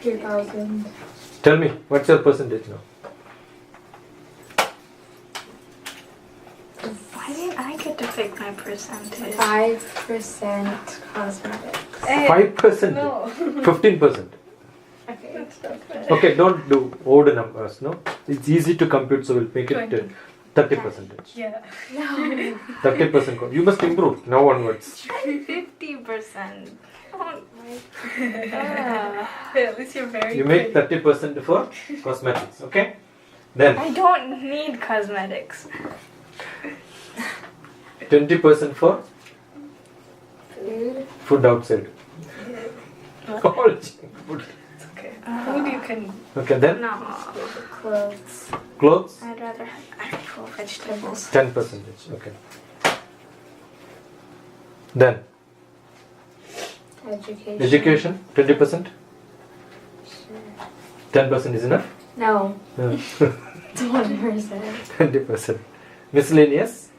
3,000.
Tell me, what's your percentage now?
Why didn't I get to pick my percentage?
5% cosmetics.
5%?
No.
15%?
Okay.
Okay, don't do odd numbers, no? It's easy to compute, so we'll make it 30%.
Yeah.
No.
30%. You must improve now onwards.
50%.
At least you're very
You make 30% for cosmetics, okay? Then
I don't need cosmetics.
20% for
Food.
food outside. All junk food.
okay. Food you can.
Okay, then
No.
Clothes.
clothes,
I'd rather have actual vegetables.
10%. Okay. Then
Education.
education, 20%.
Sure.
10% is enough.
No.
Yeah.
20%.
20%. Miscellaneous,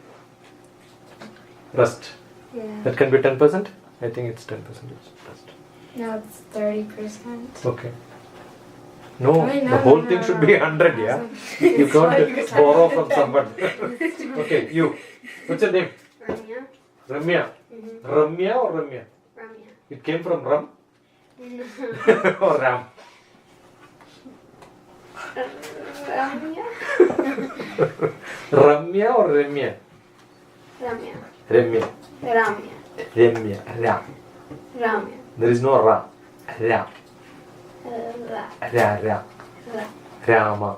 rest.
Yeah.
That can be 10%. I think it's 10% rest.
No, it's 30%.
Okay. No,
Wait,
the whole thing should be 100, yeah? You can't borrow from someone. Okay, you. What's your name?
Ramya.
Ramya. Ramya or Ramya?
Ramya.
It came from Ram or Ram?
Ramya.
Ramya or Ramya?
Ramya.
Ramya.
Ramya.
Ramya. Ram.
Ramya.
There is no Ra. Ram.
Ra.
Ra. Ra.
Ra.
Rama.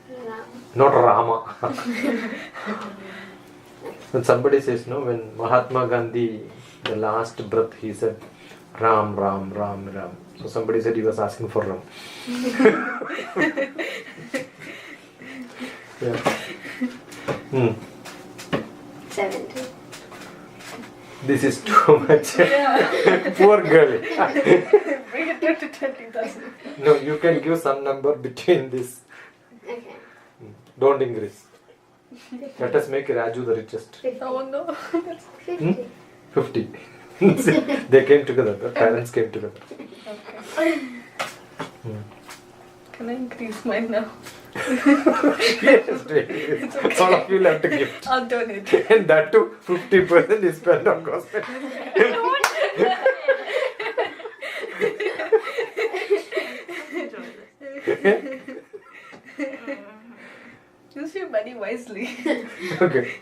Ram.
Not Rama. When somebody says, no, when Mahatma Gandhi, the last breath, he said, Ram, Ram, Ram, Ram. So somebody said he was asking for Ram. Yeah.
70.
This is too much. Poor girl.
Bring it down to 20,000.
No, you can give some number between this.
Okay.
Don't increase. Let us make Raju the richest.
50.
Oh no.
50.
50. They came together. The parents came together.
Okay. Can I increase mine now?
Yes, it's okay. All of you will have to give.
I'll donate.
And that too, 50% is spent on cosmetics.
Use your money wisely.
Okay.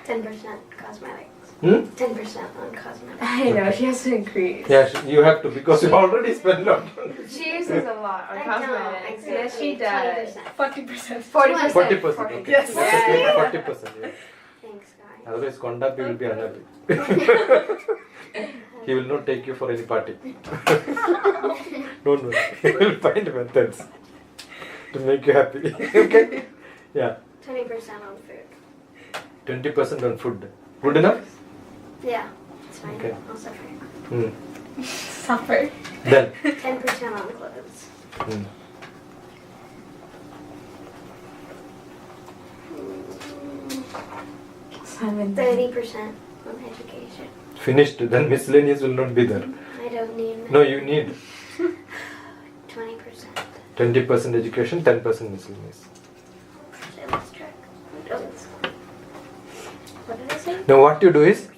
10% cosmetics. 10% on cosmetics.
I know, she has to increase.
Yeah, you have to because you already spent a lot.
She uses a lot on
I
cosmetics.
don't.
Yes, she does.
20%.
40%.
40%. Okay.
Yes.
Let us take 40%. Yeah.
Thanks, guys.
Otherwise, Kondapi will be unhappy. He will not take you for any party. Don't worry. He will find methods to make you happy. Okay? Yeah.
20% on food.
20% on food. Good enough?
Yeah, it's fine.
Okay.
I'll suffer.
Suffer.
Then.
10% on clothes. 30% on education.
Finished. Then miscellaneous will not be there.
I don't need that.
No, you need
20%.
20% education, 10% miscellaneous.
So let's check. What did I say?
Now what you do is,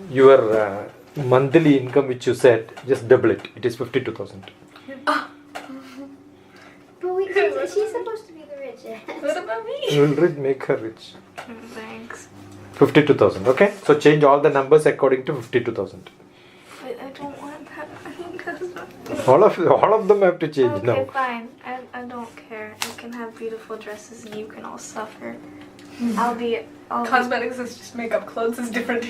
your monthly income which you said, just double it. It is 52,000.
But she's supposed to be the richest.
What about me?
You will make her rich.
Thanks.
52,000. Okay? So change all the numbers according to 52,000.
But I don't want that money because
All of them have to change
okay,
now.
fine. I don't care. It's can have beautiful dresses and you can all suffer.
Mm-hmm.
I'll be
Cosmetics is just makeup. Clothes is different.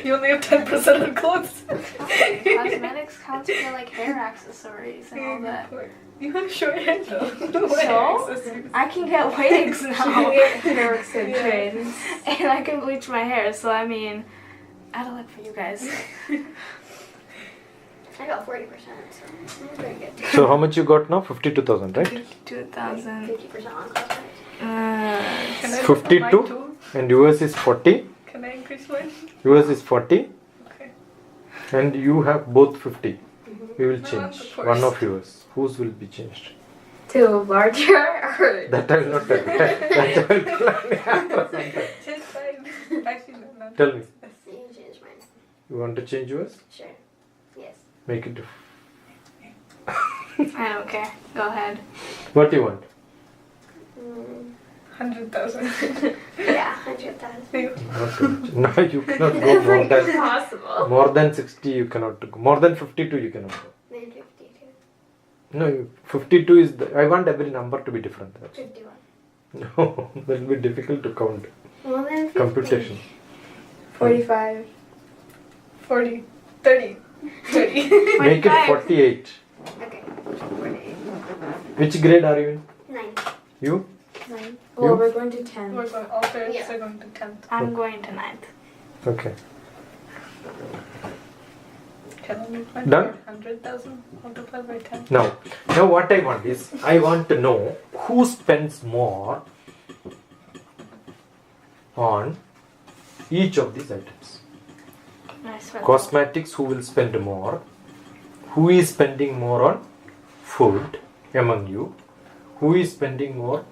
You only have 10% on clothes.
Cosmetics counts for like hair accessories and all that.
You have short hair though.
So I can get wigs now.
Hair extensions.
And I can bleach my hair, so I mean, out of luck for you guys.
I got 40%, so that's very good.
So how much you got now? 52,000, right?
2,000.
50% on cosmetics.
Can I
52
mine too?
and yours is 40.
Can I increase mine?
Yours is 40
Okay.
and you have both 50. We will
No,
change
of course.
one of yours. Whose will be changed?
To larger or
That I will not tell. That I will tell.
Change mine. Actually, no.
Tell me.
You can change mine.
You want to change yours?
Sure. Yes.
Make it.
I don't care. Go ahead.
What do you want?
100,000.
Yeah, 100,000.
Not too much. No, you cannot go more than
possible.
more than 60. You cannot go. More than 52. You cannot go.
Then 52.
No, 52 is. I want every number to be different. That's
51.
No, that will be difficult to count.
More than 50.
Computation.
45.
40. 30. 30.
Make it 48.
Okay.
Which grade are you in?
9.
You?
9. Well,
You?
we're going to 10.
We're going, all thirds
Yeah.
are going to 10th.
I'm going to 9th.
Okay.
Can I make mine
Done?
100,000 multiplied by 10?
Now what I want is, I want to know who spends more on each of these items.
I spent
Cosmetics, who will spend more? Who is spending more on food among you? Who is spending more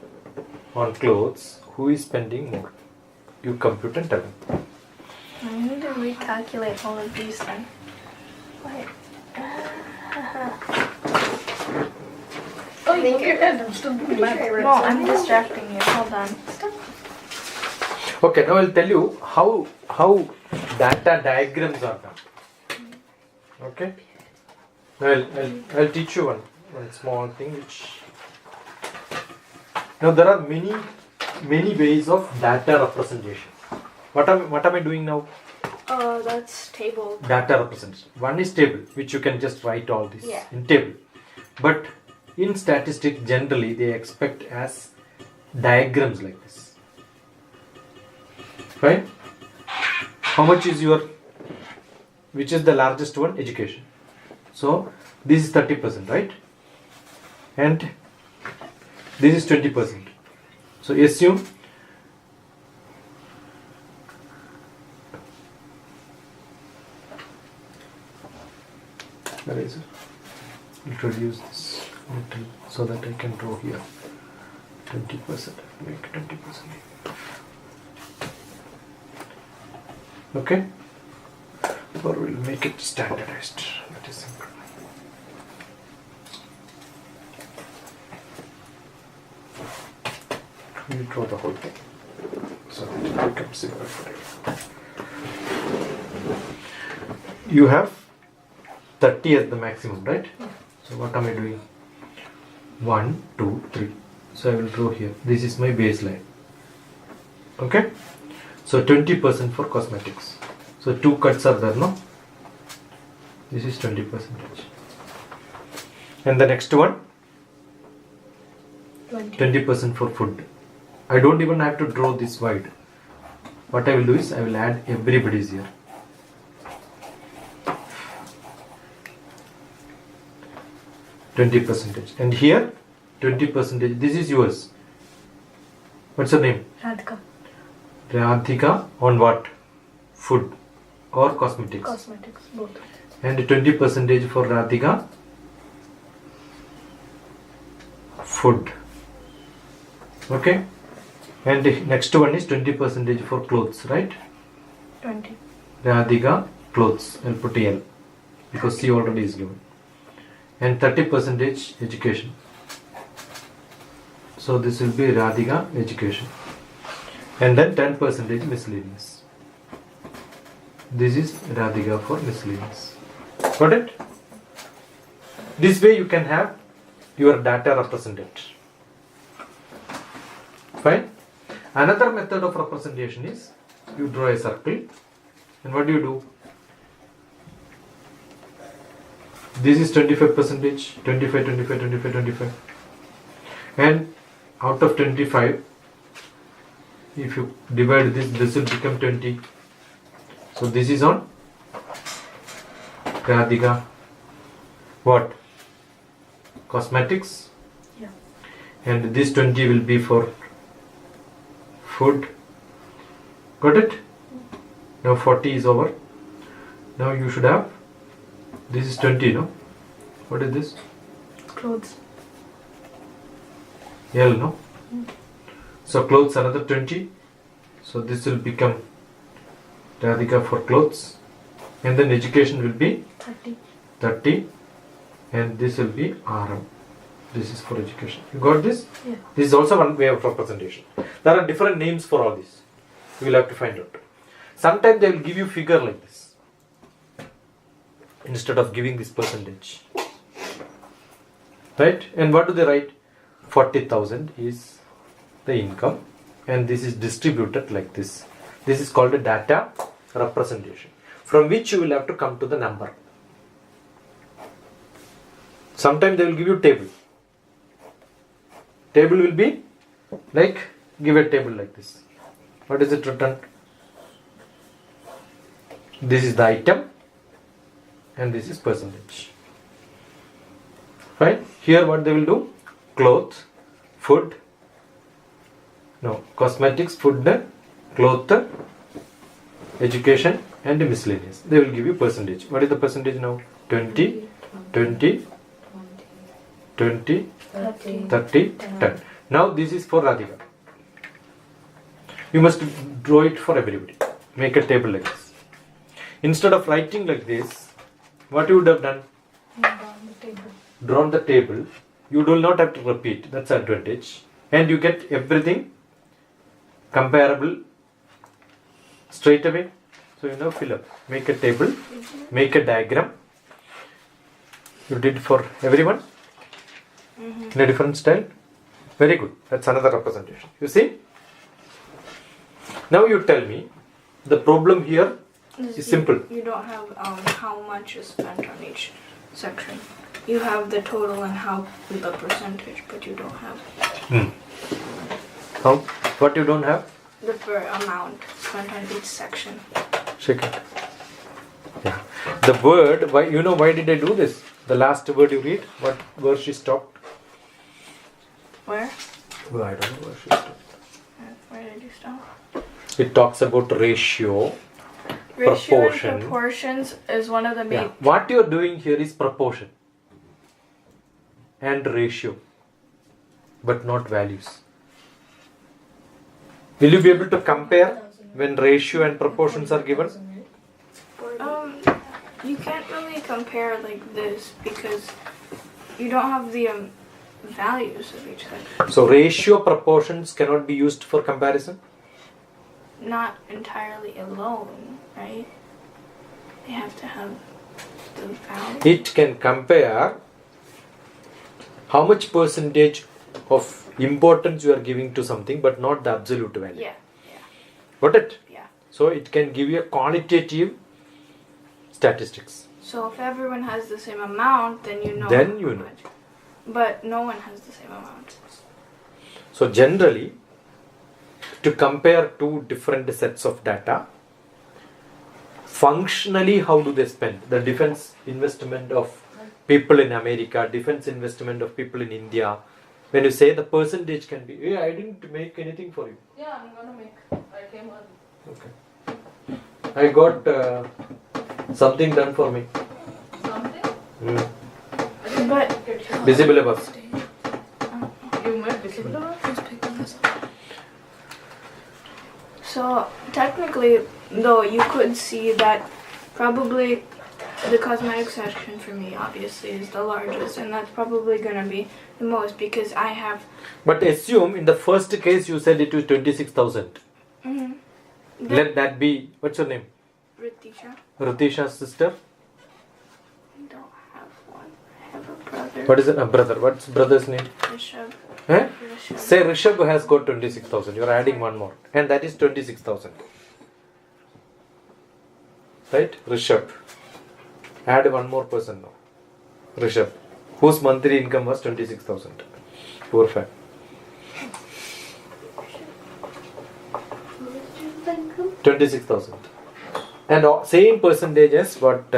on clothes? Who is spending more? You compute and tell me.
I need to recalculate all of these then. Wait.
Oh, you your head. I'm still doing math.
No, I'm distracting you. Hold on.
Okay, now I'll tell you how data diagrams are done. Okay? Now I'll teach you one small thing which. Now there are many ways of data representation. What am I doing now?
That's table.
Data representation. One is table, which you can just write all this
Yeah.
in table. But in statistics, generally they expect as diagrams like this. Right? How much is which is the largest one? Education. So this is 30%, right? And this is 20%. So assume eraser. Introduce this little so that I can draw here. 20%. Make 20%. Okay? Or we'll make it standardized. That is simple. You draw the whole thing. So it becomes similar for you. You have 30 as the maximum, right? So what am I doing? 1, 2, 3. So I will draw here. This is my baseline. Okay? So 20% for cosmetics. So 2 cuts are there, no? This is 20%. And the next one? 20% for food. I don't even have to draw this wide. What I will do is I will add everybody's here. %. And here 20%. This is yours. What's your name?
Radhika.
Radhika on what? Food or cosmetics?
Cosmetics, both.
And 20% for Radhika. Food. Okay? And the next one is 20% for clothes, right?
20.
Radhika clothes. I'll put L because C already is given. And 30% education. So this will be Radhika education. And then 10% miscellaneous. This is Radhika for miscellaneous. Got it? This way you can have your data represented. Fine. Another method of representation is you draw a circle, and what do? This is 25%, 25, 25, 25, 25. And out of 25, if you divide this will become 20. So this is on Radhika. What? Cosmetics.
Yeah.
And this 20 will be for food. Got it? Now 40 is over. Now you should have, this is 20, no? What is this?
Clothes.
L, no? So clothes another 20. So this will become Radhika for clothes. And then education will be 30. And this will be RM. This is for education. You got this?
Yeah.
This is also one way of representation. There are different names for all this. You will have to find out. Sometimes they will give you figure like this instead of giving this percentage. Right? And what do they write? 40,000 is the income, and this is distributed like this. This is called a data representation, from which you will have to come to the number. Sometimes they will give you table. Table will be like, give a table like this. What is it written? This is the item and this is percentage. Right? Here what they will do? Cloth, food, no, cosmetics, food, cloth, education and miscellaneous. They will give you percentage. What is the percentage now? 20, 20, 20, 30, 10. Now this is for Radhika. You must draw it for everybody. Make a table like this. Instead of writing like this, what you would have done? Drawn the table. You do not have to repeat. That's the advantage. And you get everything comparable straight away. So you know, fill up. Make a table. Make a diagram. You did for everyone? In a different style? Very good. That's another representation. You see? Now you tell me, the problem here is simple.
You don't have how much is spent on each section. You have the total and how the percentage, but you don't have
How? What you don't have?
the amount spent on each section.
Shake it. Yeah. The word, why, you know why did I do this? The last word you read, what where she stopped?
Where?
Well, I don't know where she stopped.
Where did you stop?
It talks about ratio,
Ratio
proportion.
and proportions is one of the main.
Yeah. What you are doing here is proportion and ratio, but not values. Will you be able to compare when ratio and proportions are given?
You can't really compare like this because you don't have the values of each section.
So ratio proportions cannot be used for comparison?
Not entirely alone, right? They have to have the values.
It can compare how much percentage of importance you are giving to something, but not the absolute value.
Yeah.
Got it?
Yeah.
So it can give you a qualitative statistics.
So if everyone has the same amount, then you know.
Then you
how
know.
much. But no one has the same amount.
So generally, to compare two different sets of data, functionally how do they spend? The defense investment of people in America, defense investment of people in India. When you say the percentage can be, hey, I didn't make anything for you.
Yeah, I'm gonna make. I came early.
Okay. I got something done for me.
Something?
But
Visible above.
You made visible?
so technically, though, you could see that probably the cosmetic section for me obviously is the largest, and that's probably gonna be the most because I have.
But assume in the first case you said it was 26,000. Let that be, what's your name?
Ritisha.
Rutisha's sister?
I don't have one. I have a brother.
What is it? A brother. What's brother's name?
Bishop.
Eh? Say Rishabh has got 26,000. You are adding one more. And that is 26,000. Right? Rishabh. Add one more person now. Rishabh. Whose monthly income was 26,000. Poor fan. 26,000. And same percentage as what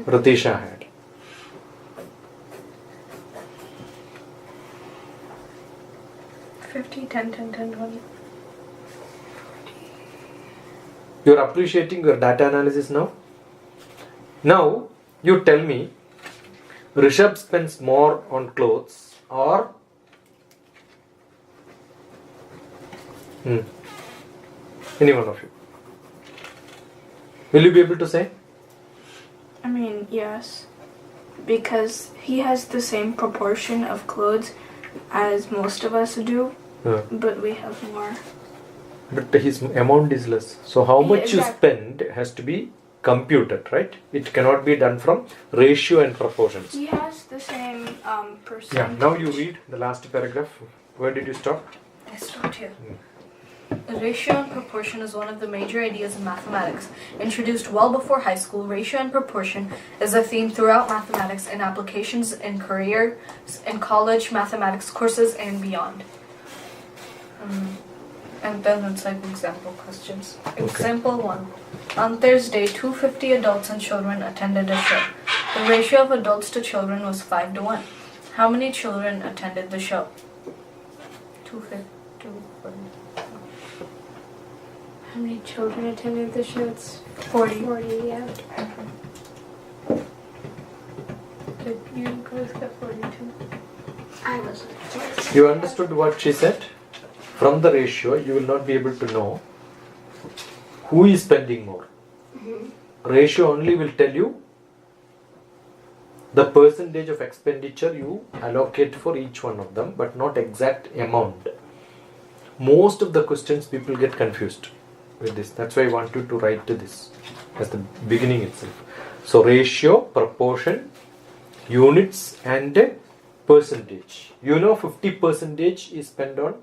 Rutisha had.
$50, $10, $20.
You are appreciating your data analysis now? Now, you tell me, Rishabh spends more on clothes or any one of you? Will you be able to say?
I mean, yes. Because he has the same proportion of clothes as most of us do, but we have more.
But his amount is less. So how much you
exactly.
spend has to be computed, right? It cannot be done from ratio and proportions.
He has the same
Yeah.
percent.
Now you read the last paragraph. Where did you stop?
I stopped here. Ratio and proportion is one of the major ideas in mathematics. Introduced well before high school, ratio and proportion is a theme throughout mathematics and applications in careers, in college mathematics courses, and beyond. And then it's like example questions. Example 1. On Thursday, 250 adults and children attended a show. The ratio of adults to children was 5:1. How many children attended the show? 250.
How many children attended the show? It's
40.
40, yeah.
Did you guys get 42?
I wasn't.
You understood what she said? From the ratio, you will not be able to know who is spending more. Ratio only will tell you the percentage of expenditure you allocate for each one of them, but not exact amount. Most of the questions people get confused with this. That's why I want you to write this as the beginning itself. So ratio, proportion, units and percentage. You know 50% is spent on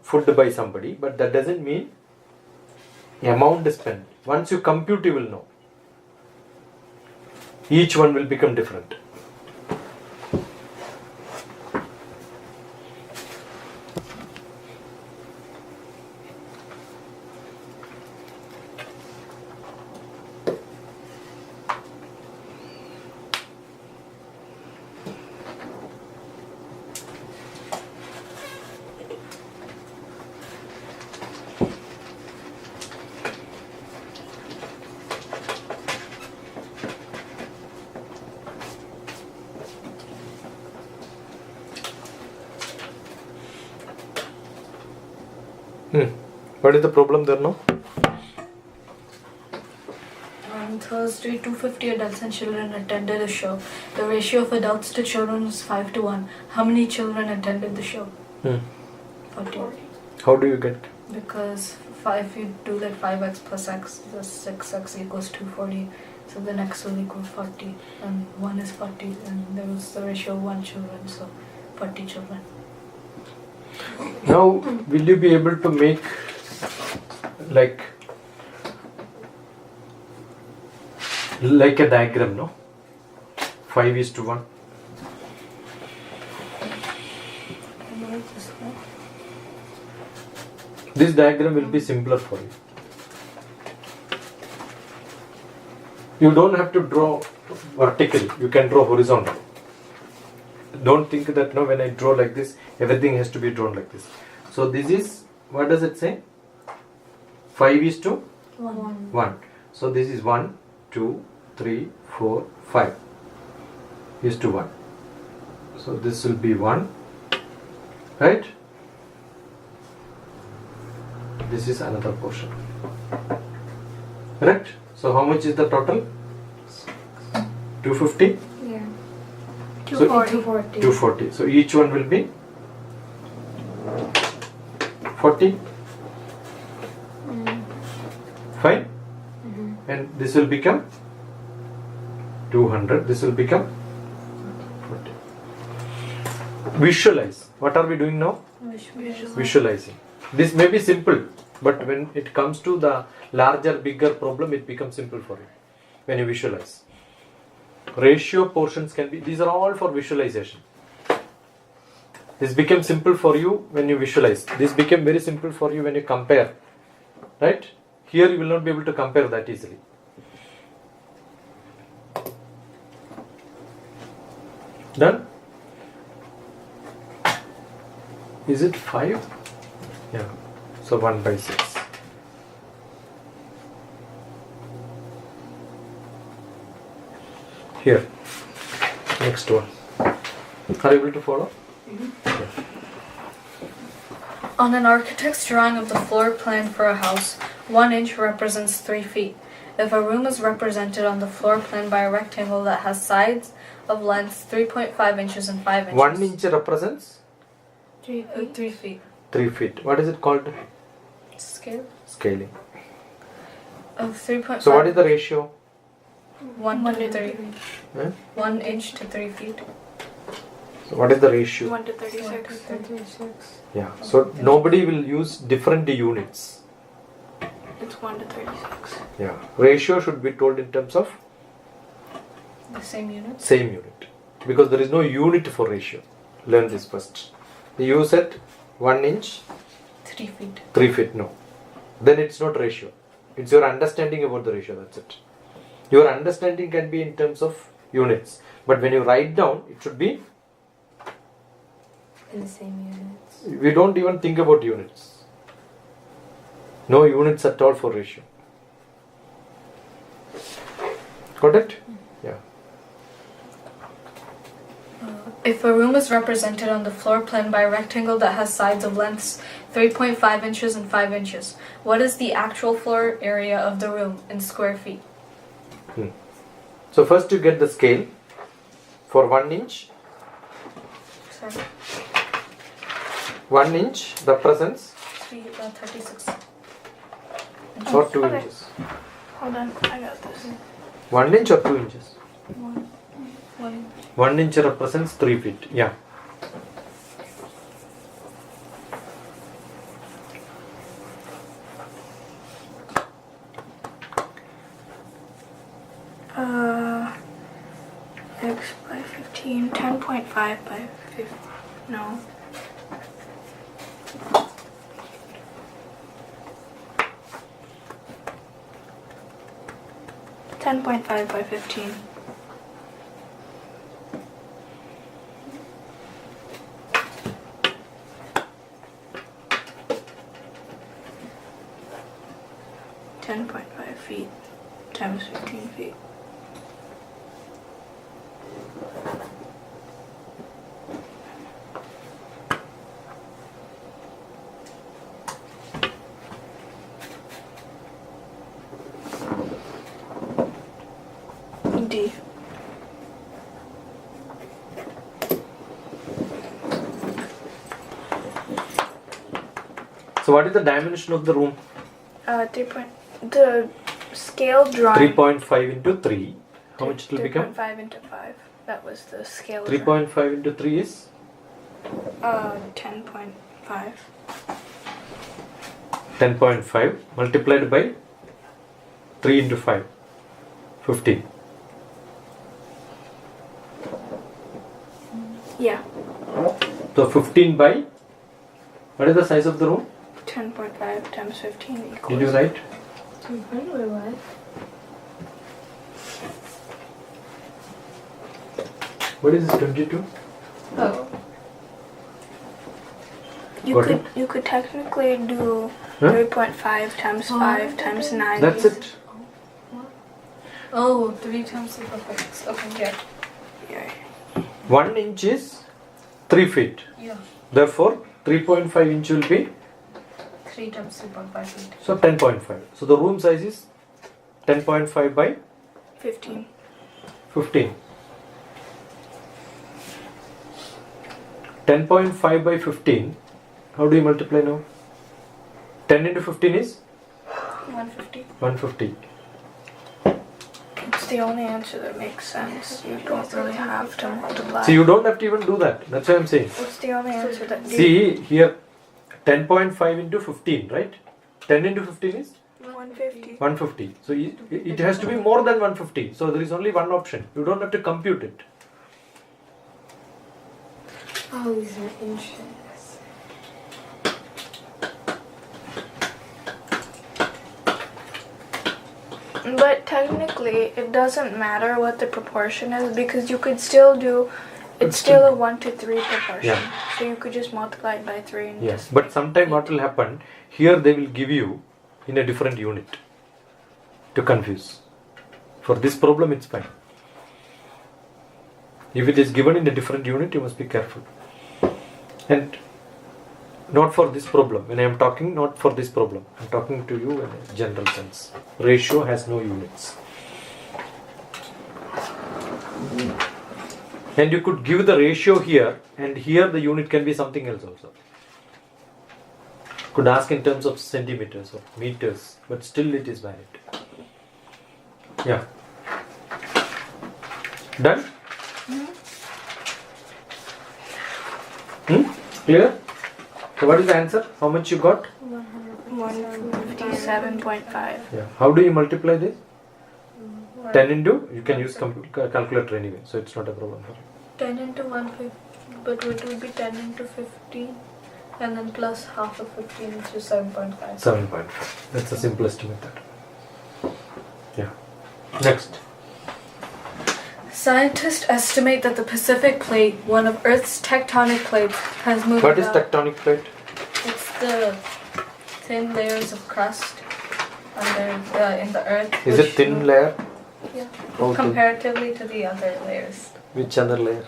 food by somebody, but that doesn't mean amount is spent. Once you compute, you will know. Each one will become different. What is the problem there now?
On Thursday, 250 adults and children attended a show. The ratio of adults to children was 5:1. How many children attended the show? 40.
How do you get?
Because if you do like 5x plus x, the 6x equals 240. So then x will equal 40. And 1 is 40. And there was the ratio of 1 children, so 40 children.
Now, will you be able to make like a diagram, no? 5:1. This diagram will be simpler for you. You don't have to draw vertically, you can draw horizontal. Don't think that no, when I draw like this, everything has to be drawn like this. So this is, what does it say? 5:1. So this is 1, 2, 3, 4, 5:1. So this will be 1, right? This is another portion. Correct? So how much is the total? 250?
Yeah.
240.
240. So each one will be 40. Fine? And this will become 200. This will become 40. Visualize. What are we doing now? Visualizing. This may be simple, but when it comes to the larger, bigger problem, it becomes simple for you when you visualize. Ratio portions can be, these are all for visualization. This became simple for you when you visualize. This became very simple for you when you compare. Right? Here you will not be able to compare that easily. Done? Is it 5? Yeah. So 1 by 6. Here. Next one. Are you able to follow?
On an architect's drawing of the floor plan for a house, 1 inch represents 3 feet. If a room is represented on the floor plan by a rectangle that has sides of lengths 3.5 inches and 5 inches.
1 inch represents
3 feet. 3 feet.
3 feet. What is it called?
Scale
Scaling.
of 3.5.
So what is the ratio?
1 to 3.
Eh?
1 inch to 3 feet.
So what is the ratio?
1 to 36.
36.
Yeah. So nobody will use different units.
It's 1 to 36.
Yeah. Ratio should be told in terms of
The same units.
same unit. Because there is no unit for ratio. Learn this first. You said 1 inch,
3 feet.
3 feet. No. Then it's not ratio. It's your understanding about the ratio. That's it. Your understanding can be in terms of units. But when you write down, it should be,
In the same units.
we don't even think about units. No units at all for ratio. Got it? Yeah.
If a room is represented on the floor plan by a rectangle that has sides of lengths 3.5 inches and 5 inches, what is the actual floor area of the room in square feet?
So first you get the scale for 1 inch.
Sorry.
1 inch represents
36.
or 2
Okay.
inches.
Hold on, I got this.
1 inch or 2 inches?
1.
1 inch represents 3 feet. Yeah.
X by 15, 10.5 by 15. No. $10.5 by 15. $10.5 times 15 feet. D.
So what is the dimension of the room?
3 point. The scale drawing.
3.5 into 3. How much it will become?
3.5 into 5. That was the scale.
3.5 into 3 is?
10.5.
10.5 multiplied by 3 into 5. 15.
Yeah.
So 15 by, what is the size of the room?
10.5 times 15 equals.
Did you write?
What?
What is this 22?
Oh.
You could technically do
Huh?
3.5 times 5 times 9.
That's it.
Oh, 3 times the perfect. Okay, yeah.
Yeah.
1 inch is 3 feet.
Yeah.
Therefore 3.5 inch will be,
3 times 3.5 feet.
so 10.5. So the room size is 10.5 by
15.
15. 10.5 by 15. How do you multiply now? 10 into 15 is
150.
150.
It's the only answer that makes sense. You don't really have to multiply.
See, you don't have to even do that. That's what I'm saying.
What's the only answer that...
See, here 10.5 into 15, right? 10 into 15 is?
150.
150. So it has to be more than 150. So there is only one option. You don't have to compute it.
Oh, these are inches.
But technically, it doesn't matter what the proportion is because you could still do... It's still a 1 to 3 proportion.
Yeah.
So you could just multiply it by 3 and
Yes.
just...
But sometime what will happen, here they will give you in a different unit to confuse. For this problem, it's fine. If it is given in a different unit, you must be careful. And not for this problem. When I am talking, not for this problem. I am talking to you in a general sense. Ratio has no units. And you could give the ratio here, and here the unit can be something else also. Could ask in terms of centimeters or meters, but still it is valid. Yeah. Done? Clear? So what is the answer? How much you got?
157.5.
Yeah. How do you multiply this? 10 into? You can use calculator anyway, so it's not a problem for you.
10 into 150, but it would be 10 into 15 and then plus half of 15, which is 7.5.
7.5. That's the simplest method. Yeah. Next.
Scientists estimate that the Pacific Plate, one of Earth's tectonic plates, has moved
What is
about-
tectonic plate?
It's the thin layers of crust under in the Earth.
Is it
which
thin
move-
layer?
Yeah.
How thin?
Comparatively to the other layers.
Which other layer?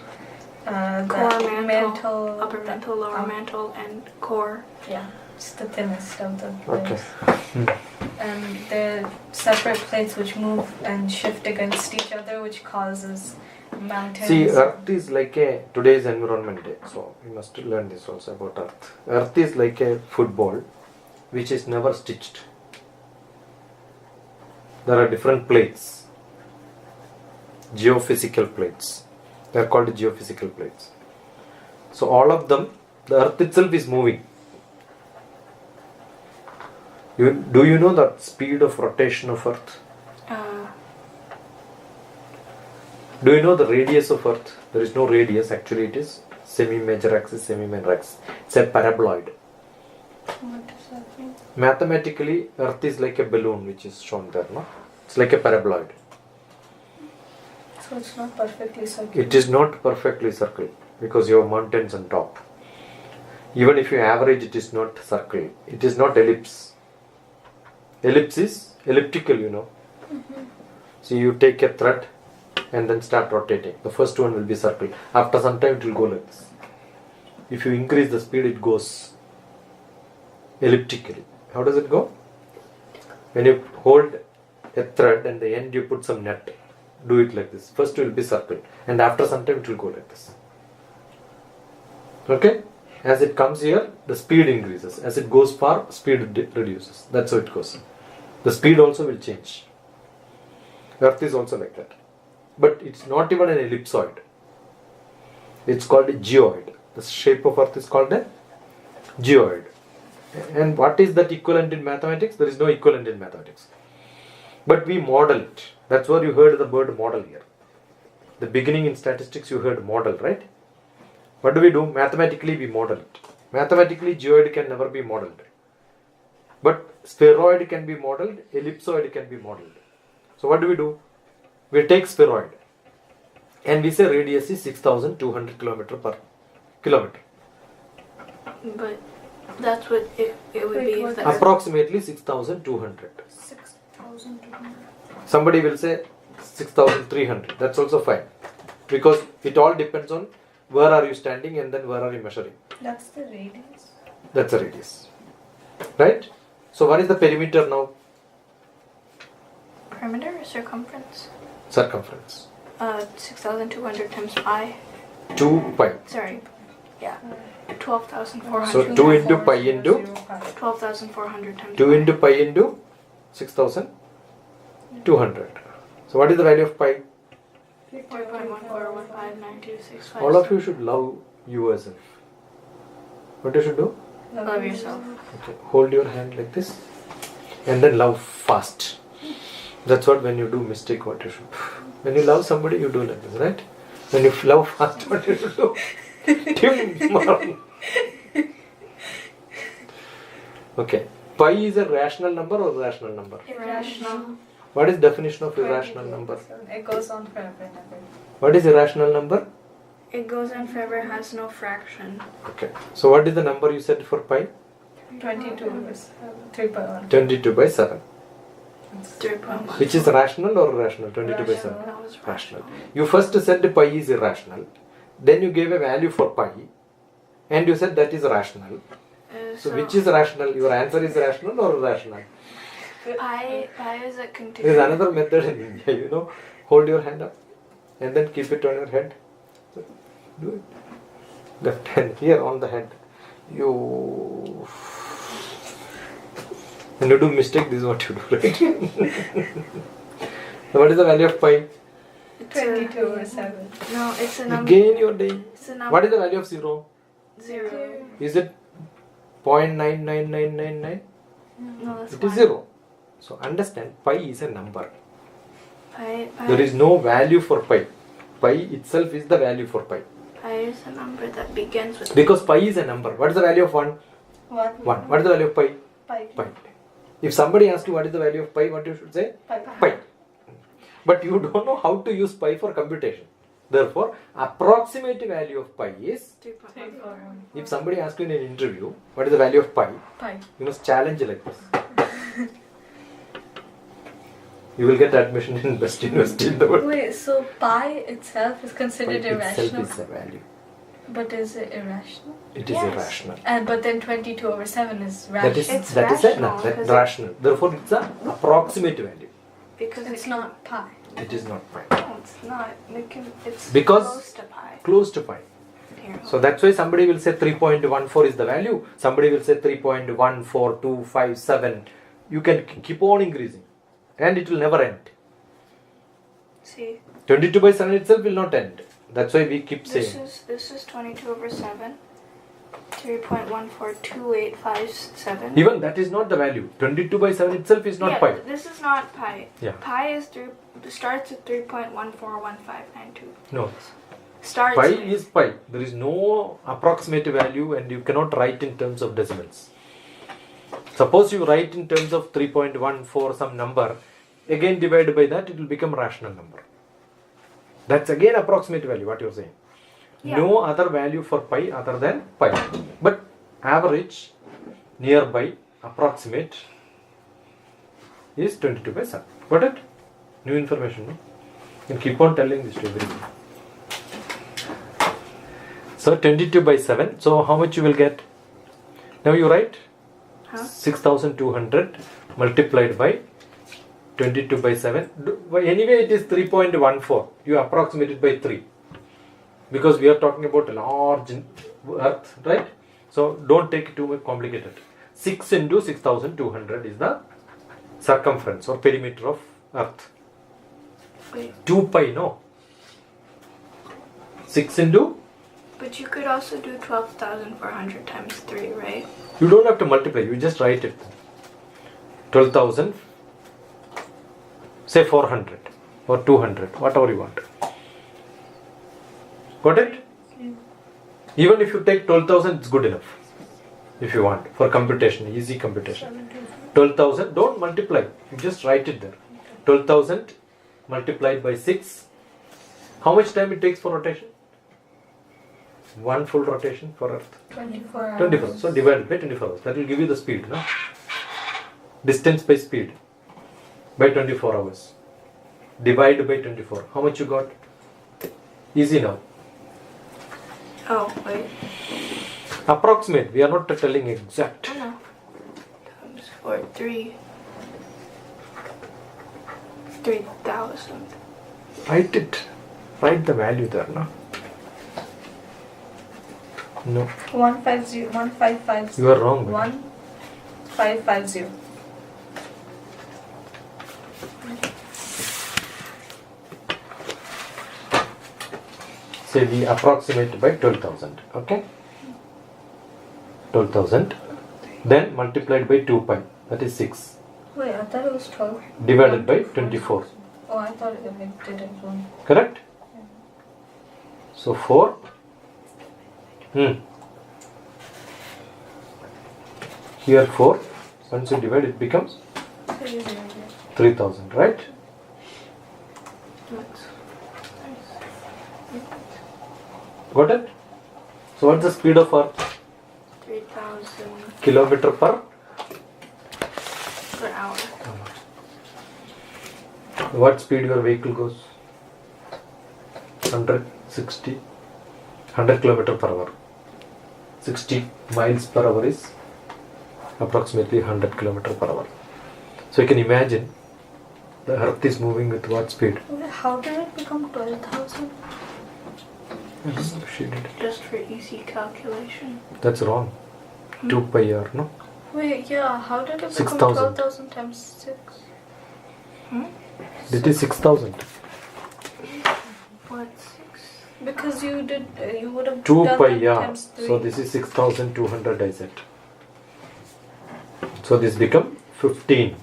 The
Core, mantle, upper
the-
mantle, lower mantle, and core.
Yeah, it's the thinnest of the
Okay.
layers. And they're separate plates which move and shift against each other, which causes mountains.
See, Earth is like a today's environment day, so we must learn this also about Earth. Earth is like a football, which is never stitched. There are different plates, geophysical plates. They are called geophysical plates. So all of them, the Earth itself is moving. Do you know the speed of rotation of Earth? Do you know the radius of Earth? There is no radius, actually it is semi-major axis, semi-minor axis. It's a paraboloid.
What does that mean?
Mathematically, Earth is like a balloon which is shown there, no? It's like a paraboloid.
So it's not perfectly circular.
It is not perfectly circle because you have mountains on top. Even if you average, it is not circle. It is not ellipse. Ellipse is elliptical, you know. So you take a thread and then start rotating. The first one will be circle. After some time it will go like this. If you increase the speed, it goes elliptically. How does it go? When you hold a thread and the end you put some net, do it like this. First it will be circle and after some time it will go like this. Okay? As it comes here, the speed increases. As it goes far, speed reduces. That's how it goes. The speed also will change. Earth is also like that. But it's not even an ellipsoid. It's called a geoid. The shape of Earth is called a geoid. And what is that equivalent in mathematics? There is no equivalent in mathematics. But we model it. That's where you heard the word model here. The beginning in statistics you heard model, right? What do? Mathematically we model it. Mathematically geoid can never be modeled. But spheroid can be modeled, ellipsoid can be modeled. So what do? We take spheroid and we say radius is 6,200 km per kilometer.
But that's what it would be if the Earth...
Approximately 6,200.
6,200.
Somebody will say 6,300. That's also fine. Because it all depends on where are you standing and then where are you measuring.
That's the radius.
That's a radius. Right? So what is the perimeter now?
Perimeter or circumference?
Circumference.
6,200 times pi.
2 pi.
Sorry. Yeah. 12,400.
So 2 into pi into
12,400 times
2
pi.
into pi into 6,200. So what is the value of pi?
4.14159265.
All of you should love yourself. What you should do?
Love yourself.
Okay. Hold your hand like this and then love fast. That's what when you do mistake what you should do. When you love somebody you do like this, right? When you love fast what you should do? Tim. Okay. Pi is a rational number or irrational number?
Irrational.
What is definition of irrational number?
It goes on forever.
What is irrational number?
It goes on forever, has no fraction.
Okay. So what is the number you said for pi?
22 over 3.1.
22 by 7.
3.1.
Which is rational or irrational? 22 by 7.
That was
Rational. You first said pi is irrational. Then you gave a value for pi. And you said that is rational. So which is rational? Your answer is rational or irrational?
Pi is a
There is
continuous.
another method in India, you know. Hold your hand up and then keep it on your head. Do it. Left hand here on the head. You. When you do mistake, this is what you do, right? So what is the value of pi?
22 over 7.
No, it's a number.
Gain your day.
It's a number.
What is the value of 0?
0.
Is it 0.99999?
No, that's
It is
1.
0. So understand, pi is a number.
Pi
There is no value for pi. Pi itself is the value for pi.
is a number that begins with
Because pi is a number. What is the value of 1?
1.
1. What is the value of pi?
Pi.
Pi. If somebody asks you what is the value of pi, what you should say?
Pi.
Pi. But you don't know how to use pi for computation. Therefore, approximate value of pi is,
3.1.
if somebody asks you in an interview, what is the value of pi?
Pi.
You must challenge like this. You will get admission in best university in the world.
Wait, so pi itself is
Pi
considered
itself
irrational?
is a value.
But is it irrational?
It is
Yes.
irrational.
But then 22 over 7 is
That
rational.
is
It's
that is a
rational,
that's
because
rational. Therefore, it's a approximate value.
Because
It's not pi.
It is not pi.
No, it's not. It's
Because-
close to pi.
Close to pi.
Here.
So that's why somebody will say 3.14 is the value. Somebody will say 3.14257. You can keep on increasing, and it will never end.
See,
22 by 7 itself will not end. That's why we keep saying.
this is 22 over 7. 3.142857.
Even that is not the value. 22 by 7 itself is not
yeah,
pi.
This is not pi.
Yeah.
Pi is starts at 3.141592.
No.
Starts.
Pi
with-
is pi. There is no approximate value, and you cannot write in terms of decimals. Suppose you write in terms of 3.14 some number, again divided by that, it will become rational number. That's again approximate value, what you are saying.
Yeah.
No other value for pi other than pi. But average, nearby, approximate is 22 by 7. Got it? New information, no? You can keep on telling this to everyone. So 22 by 7. So how much you will get? Now you write 6,200 multiplied by 22 by 7. Anyway, it is 3.14. You approximate it by 3. Because we are talking about a large earth, right? So don't take it too much complicated. 6 into 6,200 is the circumference or perimeter of earth.
Wait,
2 pi, no? 6 into,
but you could also do 12,400 times 3, right?
you don't have to multiply, you just write it. 12,000, say 400 or 200, whatever you want. Got it? Even if you take 12,000, it's good enough. If you want, for computation, easy computation. 12,000, don't multiply, you just write it there. 12,000 multiplied by 6. How much time it takes for rotation? One full rotation for Earth.
24 hours.
24. So divided by 24 hours. That will give you the speed, no? Distance by speed by 24 hours. Divide by 24. How much you got? Easy now.
Oh, wait.
Approximate. We are not telling exact.
I know. Times 4, 3,000.
Write it. Write the value there, no? No.
150. 1550.
You are wrong.
1550.
say we approximate by 12,000. Okay, 12,000. Then multiplied by 2 pi, that is 6.
Wait, I thought it was 12.
Divided by 24.
Oh, I thought it did it wrong.
Correct? So 4. Here 4. Once you divide, it becomes 3,000, right? Got it? So what's the speed of Earth?
3,000
Kilometer per
hour.
What speed your vehicle goes? 160, 100 kilometer per hour. 60 miles per hour is approximately 100 kilometer per hour. So you can imagine the Earth is moving with what speed?
Wait, how did it become 12,000?
She did it.
Just for easy calculation.
That's wrong. 2 pi r, no?
Wait, yeah, how did it become
6,000.
12,000 times 6?
It is 6,000.
What, 6?
Because you would have
2
done
pi
that
r.
times 3.
So this is 6,200 I said. So this become 15.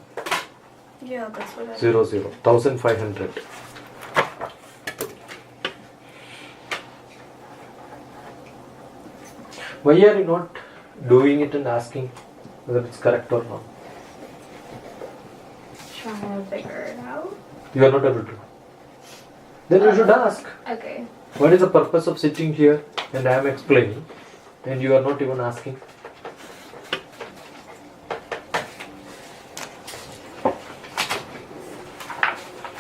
Yeah, that's what I
0, 0, 1,500. Why are you not doing it and asking whether it's correct or not?
Trying to figure it out.
You are not able to. Then you should ask.
Okay.
What is the purpose of sitting here and I am explaining and you are not even asking?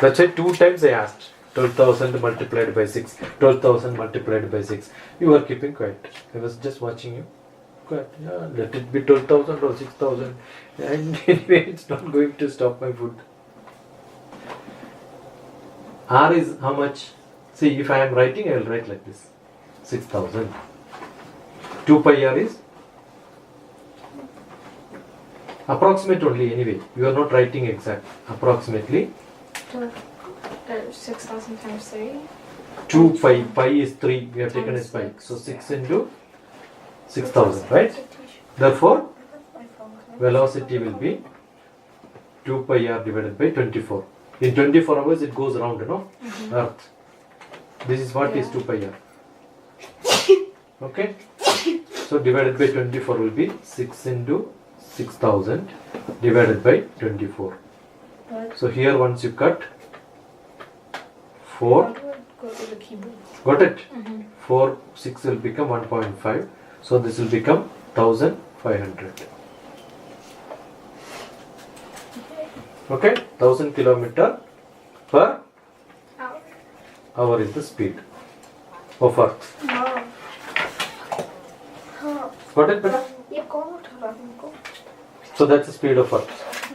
Let's say 2 times I asked. 12,000 multiplied by 6. 12,000 multiplied by 6. You are keeping quiet. I was just watching you. Quiet. Yeah, let it be 12,000 or 6,000. And anyway, it's not going to stop my food. R is how much? See, if I am writing, I will write like this. 6,000. 2 pi r is approximate only anyway. You are not writing exact. Approximately
6,000 times 3.
2 pi. Pi is 3. We have taken as pi. So 6 into 6,000, right? Therefore, velocity will be 2 pi r divided by 24. In 24 hours it goes around, Earth. This is what is 2 pi r. Okay? So divided by 24 will be 6 into 6,000 divided by 24. So here once you cut 4,
How do I go to the keyboard?
got it? 4, 6 will become 1.5. So this will become 1,500. Okay? 1,000 kilometer per hour is the speed of Earth.
Wow.
Got it, better? So that's the speed of Earth.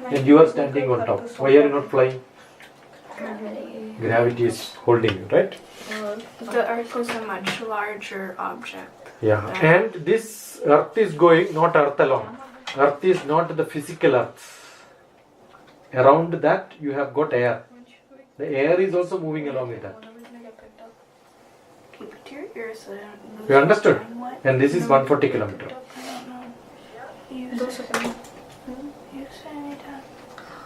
And you are standing on top. Why are you not flying? Gravity is holding you, right?
The Earth is a much larger object.
Yeah. And this Earth is going, not Earth alone. Earth is not the physical Earth. Around that you have got air. The air is also moving along with that.
Keep it to your ears so I don't lose
You understood?
my mind.
And this is 140 kilometer.
I don't know. You
दो
say,
second
you say anytime.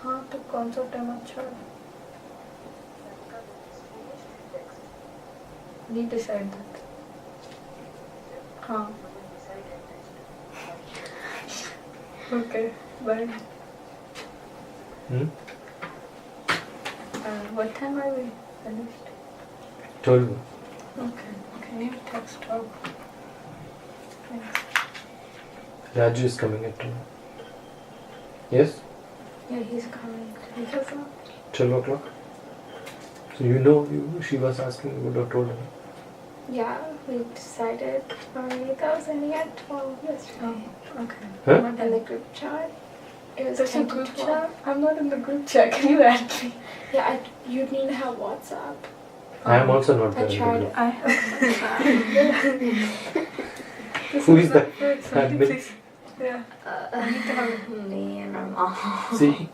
हाँ तो कौन सा time अच्छा है We decide that. हाँ Okay, bye. What time are we finished?
12.
Okay, can you text her? Thanks.
Raju is coming at 12. Yes?
Yeah, he's coming.
Because
12 o'clock. So you know, she was asking, you would have told her.
Yeah, we decided for 8,000. He had 12 yesterday.
okay.
Huh?
In the group chat. It was
There's a
10 to
group
12.
chat? I'm not in the group chat. Can you add me?
Yeah, you'd need to have WhatsApp.
I am also not
I
there. in the
tried
group.
I have
Who is that? Admin?
Yeah.
Me and my mom.
See?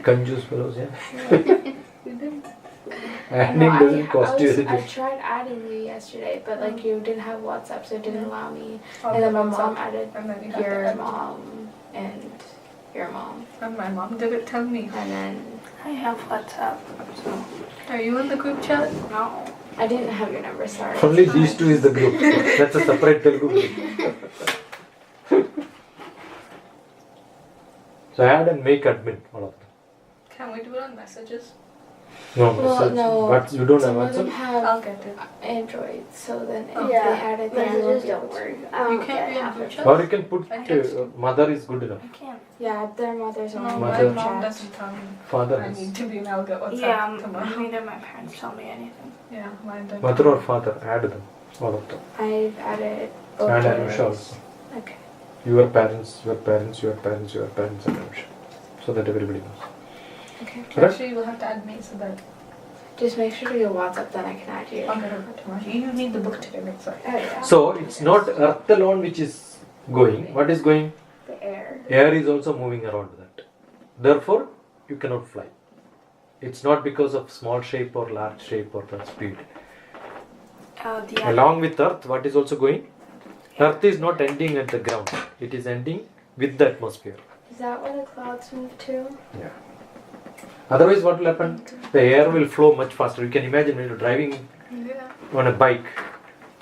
Conjuice fellows, yeah?
We did.
Adding doesn't cost you
I
anything.
tried adding you yesterday, but like you didn't have WhatsApp, so it didn't allow me.
Oh,
And then my
WhatsApp.
mom added
And then you have to
your
add
mom and your mom,
And my mom did it tell me.
and then
I have WhatsApp. So
Are you in the group chat?
no.
I didn't have your number. Sorry.
Only these two is the group. That's a separate Telugu group. So add and make admin, all of them.
Can we do it on messages?
No,
Well,
message.
no.
But you don't have
Some of them
WhatsApp?
have
I'll get it.
Android, so then if
Yeah,
they add it, then I won't
messages
be
don't
able to.
work. I
You
don't
can't
get
be on
half
group
of
chat?
Or you can put
I text you.
mother is good enough.
I can't.
Yeah, their mothers
No,
only
my
Mother.
mom
chat.
doesn't tell me.
Father
I
has.
need to be in. I'll get WhatsApp
Yeah,
tomorrow.
neither my parents tell me anything.
Yeah, mine doesn't.
Mother or father, add them. All of them.
I've added both.
And
of
Anusha
those.
also.
Okay.
Your parents, your parents, your parents, your parents, and Anusha. So that everybody knows.
Okay.
Right?
Actually, you will have to add me so that
Just make sure to do WhatsApp, then I can add you.
I'll get it tomorrow. You need the book today, right? Sorry.
Oh yeah.
So it's not Earth alone which is going. What is going?
The air.
Air is also moving around that. Therefore, you cannot fly. It's not because of small shape or large shape or the speed.
The
Along with Earth, what is also going? Earth is not ending at the ground. It is ending with the atmosphere.
Is that where the clouds move to?
Yeah. Otherwise, what will happen? The air will flow much faster. You can imagine when you're driving
Yeah.
on a bike,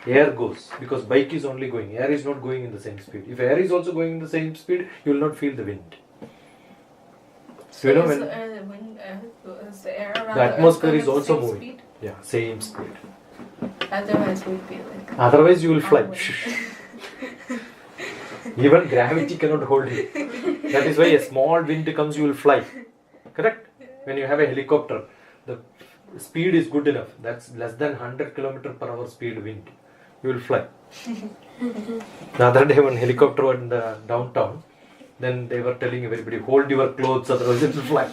air goes because bike is only going. Air is not going in the same speed. If air is also going in the same speed, you will not feel the wind.
So
You know
is
when
the wind, is the air around
the atmosphere
Earth
is
going at the
also
same
moving.
speed?
Yeah, same speed.
Otherwise, we'd be like.
Otherwise, you will fly.
Onward.
Even gravity cannot hold you. That is why a small wind comes, you will fly. Correct? When you have a helicopter, the speed is good enough. That's less than 100 km/h speed wind. You will fly. The other day, one helicopter was in the downtown. Then they were telling everybody, hold your clothes, otherwise it will fly.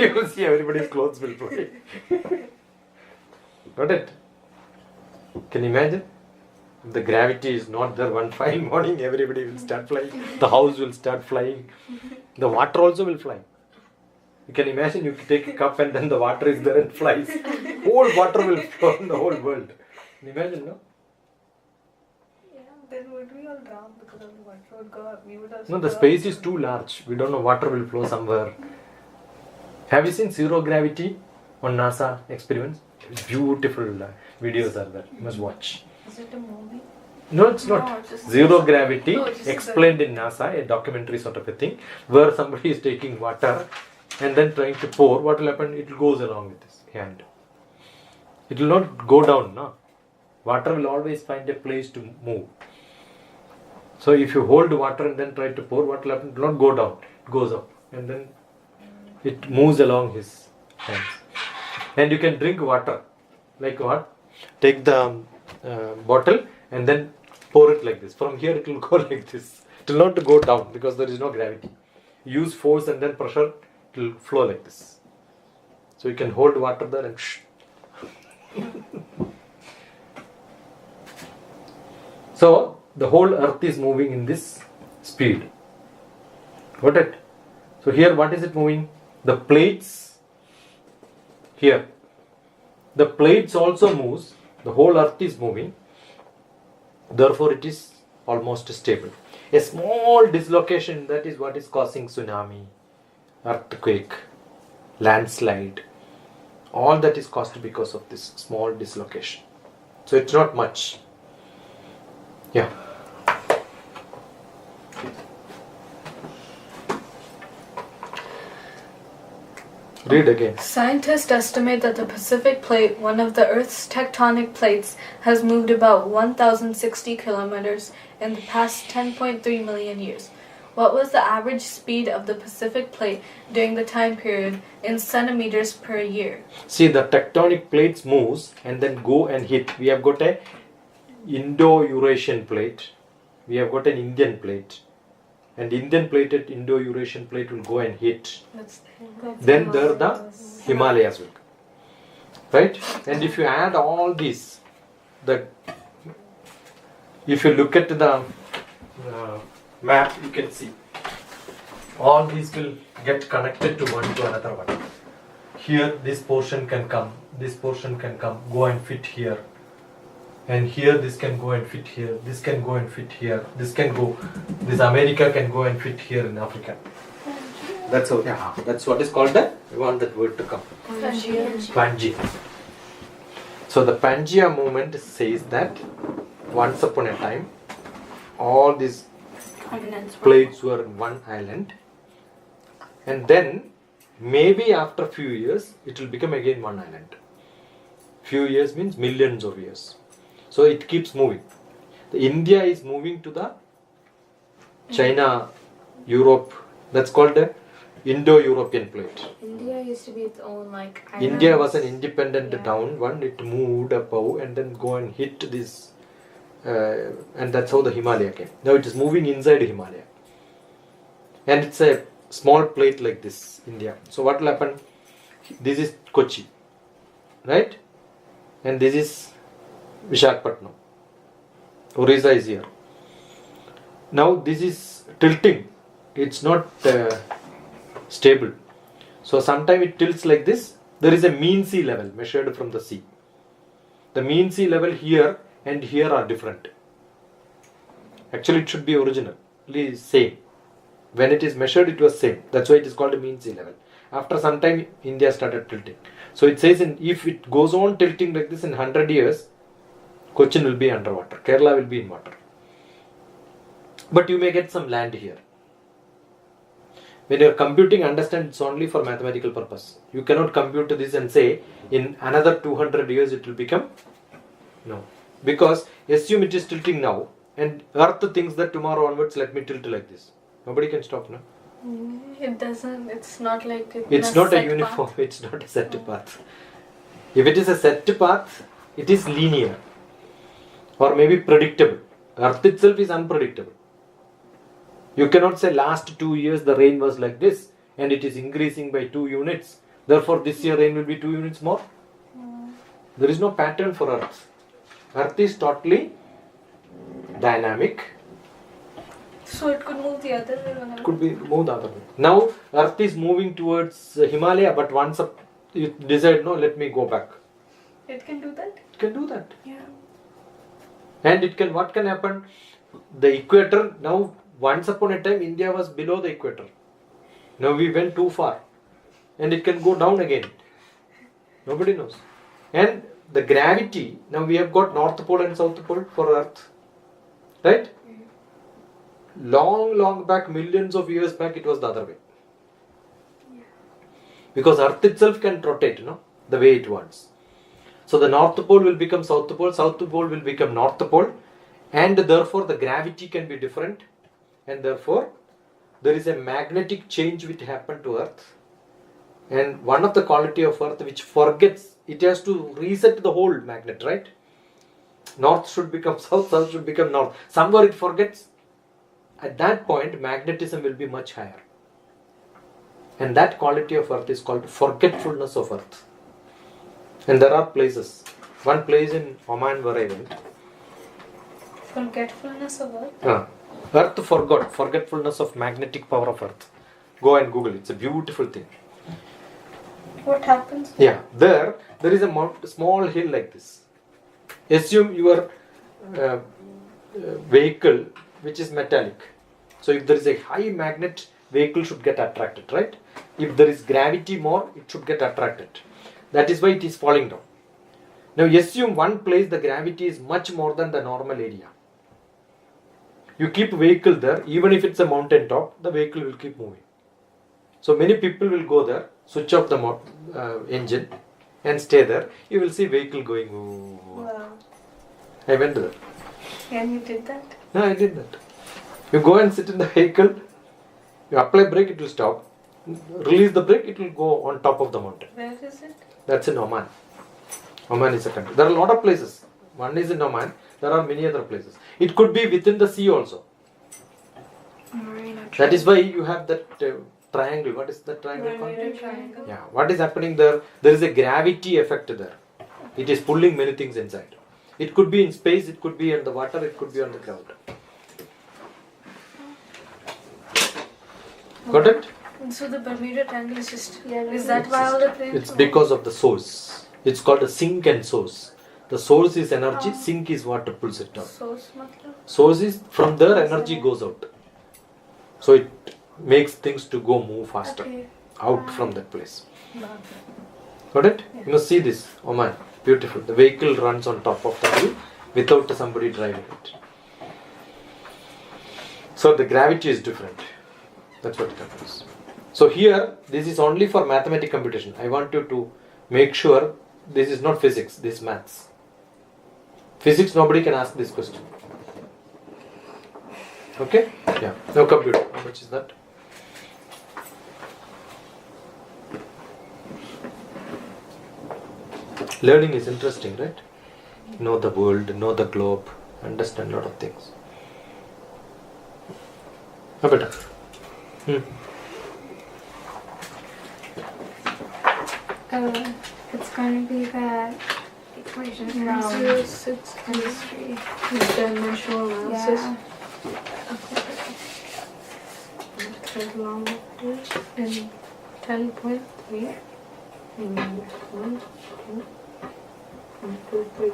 You will see everybody's clothes will fly. Got it? Can you imagine? If the gravity is not there, one fine morning everybody will start flying. The house will start flying. The water also will fly. You can imagine you take a cup and then the water is there and flies. Whole water will flow in the whole world. Can you imagine, no?
Yeah, then would we all drown because of the water would go up? We would have.
No, the space is too large. We don't know, water will flow somewhere. Have you seen zero gravity on NASA experiments? Beautiful videos are there. You must watch.
Is it a movie?
No, it's not.
No, it's just-
Zero gravity
No, it's just
explained in NASA, a documentary sort of a thing, where somebody is taking water and then trying to pour. What will happen? It goes along with his hand. It will not go down, no. Water will always find a place to move. So if you hold water and then try to pour, what will happen? It will not go down. It goes up. And then it moves along his hands. And you can drink water. Like what? Take the bottle and then pour it like this. From here it will go like this. It will not go down because there is no gravity. Use force and then pressure, it will flow like this. So you can hold water there and shh. So the whole earth is moving in this speed. Got it? So here what is it moving? The plates here. The plates also moves. The whole earth is moving. Therefore it is almost stable. A small dislocation, that is what is causing tsunami, earthquake, landslide. All that is caused because of this small dislocation. So it's not much. Yeah. Read again.
Scientists estimate that the Pacific Plate, one of the Earth's tectonic plates, has moved about 1,060 kilometers in the past 10.3 million years. What was the average speed of the Pacific Plate during the time period in centimeters per year?
See, the tectonic plates moves and then go and hit. We have got a Indo-Eurasian plate. We have got an Indian plate. And Indian plate and Indo-Eurasian plate will go and hit. Then there the Himalayas will come. Right? And if you add all these, if you look at the map, you can see all these will get connected to one to another one. here this portion can come, this portion can come, go and fit here. And here this can go and fit here, this can go and fit here, this can go, this America can go and fit here in Africa. That's how, yeah, that's what is called the, we want that word to come. Pangea. So the Pangea movement says that once upon a time, all these plates were in one island, and then maybe after a few years it will become again one island. Few years means millions of years. So it keeps moving. The India is moving to the China, Europe. That's called the Indo-European plate.
India used to be its own like
India
island.
was an independent town. One, it moved above and then go and hit this, and that's how the Himalaya came. Now it is moving inside Himalaya, and it's a small plate like this, India. So what will happen? This is Kochi, right? And this is Vishakhapatnam. Orissa is here. Now this is tilting. It's not stable. So sometimes it tilts like this. There is a mean sea level measured from the sea. The mean sea level here and here are different. Actually it should be originally same. When it is measured it was same. That's why it is called a mean sea level. After some time India started tilting. So it says if it goes on tilting like this in 100 years, Cochin will be underwater. Kerala will be in water. But you may get some land here. When you are computing, understand it's only for mathematical purpose. You cannot compute this and say in another 200 years it will become. No. Because assume it is tilting now and Earth thinks that tomorrow onwards let me tilt like this. Nobody can stop now.
It doesn't, it's not like
It's not a uniform, it's not a set path. If it is a set path, it is linear or maybe predictable. Earth itself is unpredictable. You cannot say last 2 years the rain was like this and it is increasing by 2 units. Therefore this year rain will be 2 units more. There is no pattern for Earth. Earth is totally dynamic.
So it could move the other way whenever.
It could be moved the other way. Now Earth is moving towards Himalaya, but once you decide, no, let me go back.
It can do that?
It can do that.
Yeah.
And it can, what can happen? The equator, now once upon a time India was below the equator. Now we went too far. And it can go down again. Nobody knows. And the gravity, now we have got North Pole and South Pole for Earth. Right? Long back, millions of years back, it was the other way. Because Earth itself can rotate, the way it wants. So the North Pole will become South Pole will become North Pole, and therefore the gravity can be different, and therefore there is a magnetic change which happened to Earth. And one of the quality of Earth which forgets, it has to reset the whole magnet, right? North should become south, south should become north. Somewhere it forgets. At that point, magnetism will be much higher. And that quality of Earth is called forgetfulness of Earth. And there are places. One place in Oman where I went.
Forgetfulness of Earth?
Earth forgot. Forgetfulness of magnetic power of Earth. Go and Google. It's a beautiful thing.
What happens?
Yeah. There is a small hill like this. Assume your vehicle which is metallic. So if there is a high magnet, vehicle should get attracted, right? If there is gravity more, it should get attracted. That is why it is falling down. Now assume one place the gravity is much more than the normal area. You keep vehicle there, even if it's a mountain top, the vehicle will keep moving. So many people will go there, switch off the engine and stay there. You will see vehicle going.
Wow.
I went there.
And you did that?
No, I did that. You go and sit in the vehicle, you apply brake, it will stop. Release the brake, it will go on top of the mountain.
Where is it?
That's in Oman. Oman is a country. There are a lot of places. One is in Oman. There are many other places. It could be within the sea also. That is why you have that triangle. What is that triangle called?
Triangle.
Yeah. What is happening there? There is a gravity effect there. It is pulling many things inside. It could be in space, it could be in the water, it could be on the ground. Got it?
And so the Bermuda Triangle is just.
Yeah,
Is that why all the planes?
It's because of the source. It's called a sink and source. The source is energy, sink is what pulls it down.
Source matlab?
Source is from there energy goes out. So it makes things to go move faster out from that place. Got it? You must see this. Oh man, beautiful. The vehicle runs on top of the hill without somebody driving it. So the gravity is different. That's what it happens. So here, this is only for mathematical computation. I want you to make sure this is not physics, this is maths. Physics, nobody can ask this question. Okay? Yeah. Now computer. How much is that? Learning is interesting, right? Know the world, know the globe, understand a lot of things. How better?
It's going to be that equation from chemistry.
Dimensional analysis.
Yeah.
Trigonometry in 10.3. 1, 2, 3.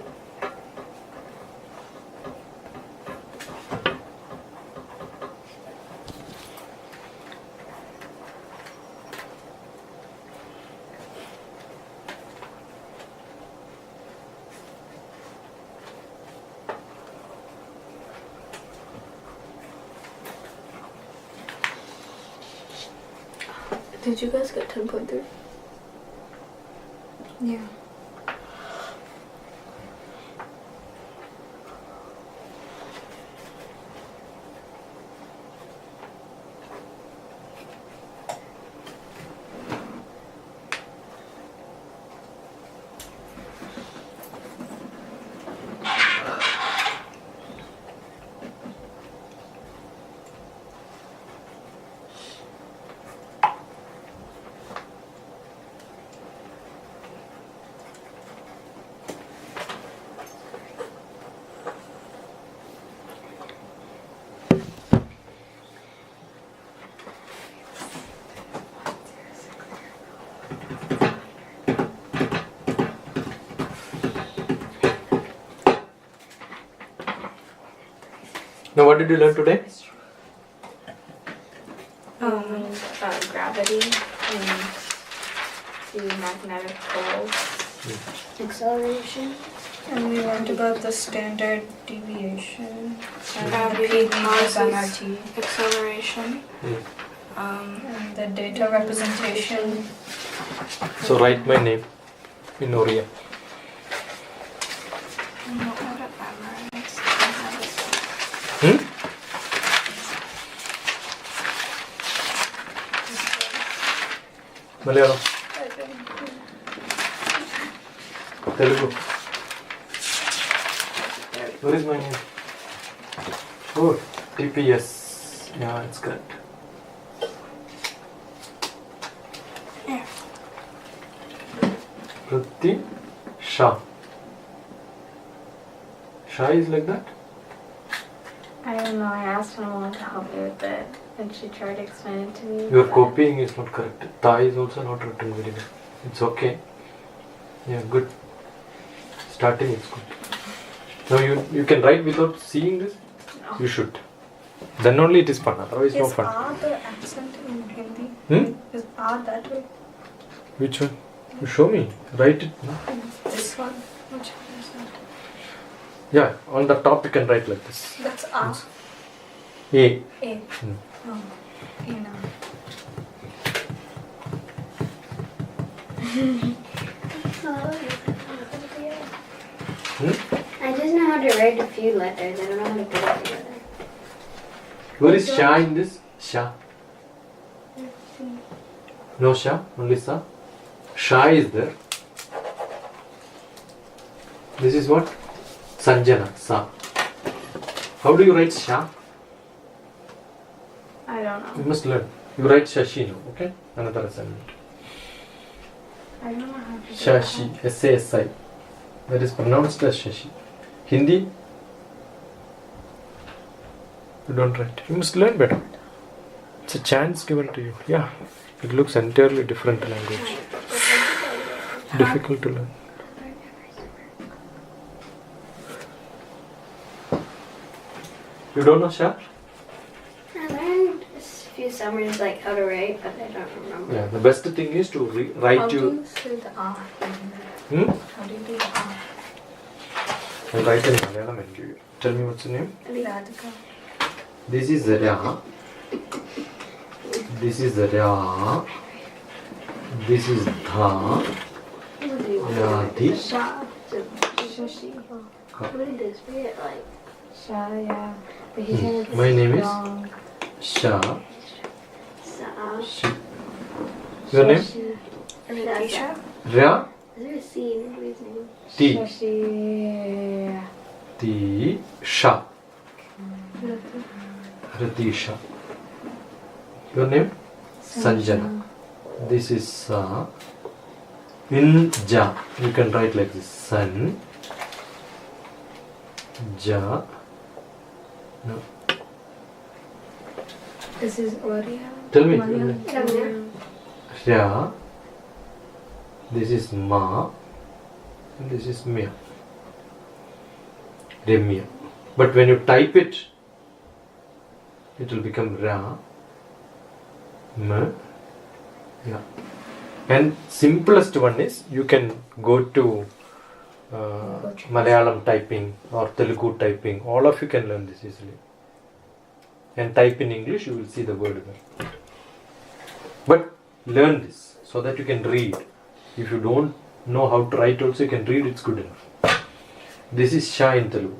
Did you guys get 10.3?
Yeah.
Now what did you learn today?
Gravity and the magnetic poles.
Acceleration.
And we learned about the standard deviation.
Gravity causes
energy.
acceleration.
And the data representation.
So write my name in Oriya.
I don't know how to memorize. I have this.
Malayalam. Telugu. Where is my name? Oh, TPS. Yeah, it's correct.
Yeah.
Prati Shah. Shah is like that?
I don't know. I asked my mom to help me with it, and she tried to explain it to me.
Your
but-
copying is not correct. Thai is also not written very well. It's okay. Yeah, good. Starting is good. Now you can write without seeing this?
No.
You should. Then only it is fun. Otherwise no
Is
fun.
R the accent in Hindi? Is R that way?
Which one? You show me. Write it. No?
This one? Which one is that?
Yeah, on the top you can write like this.
That's R.
A.
A. Oh, A now.
I just know how to write a few letters. I don't know how to put it together.
Where is Shah in this? Shah. No Shah, only Sa. Shah is there. This is what? Sanjana, Sa. How do you write Shah?
I don't
You
know.
must learn. You write Shashi now, okay? Another assignment.
I don't know how to do
Shashi, S-A-S-I. That is pronounced as Shashi. Hindi? You don't write. You must learn better. It's a chance given to you. Yeah, it looks entirely different language. Difficult to learn. You don't know Shah?
I learned a few summers like how to write, but I don't remember.
Yeah, the best thing is to write
How do
you.
you say the R?
Hmm?
How do you do the R?
I'll write in Malayalam and give you. Tell me what's your name?
Radhika.
This is Ra. This is Ra. This is Dha. Yati.
What did this read like?
Sha, yeah. But he's saying it's
My name is
wrong.
Shah.
Sa.
Your name?
Tisha?
Ra.
Is there a C in everybody's name?
T.
Shashi.
T. Shah. Ratisha. Your name? Sanjana. This is Sa. In Ja. You can write like this. San. Ja. No.
This is Oriya.
Tell me.
Malayalam.
Ra. This is Ma. And this is Mya. Remya. But when you type it, it will become Ra. Ma. Yeah. And simplest one is you can go to Malayalam typing or Telugu typing. All of you can learn this easily. And type in English, you will see the word there. But learn this so that you can read. If you don't know how to write also, you can read, it's good enough. This is Shah in Telugu.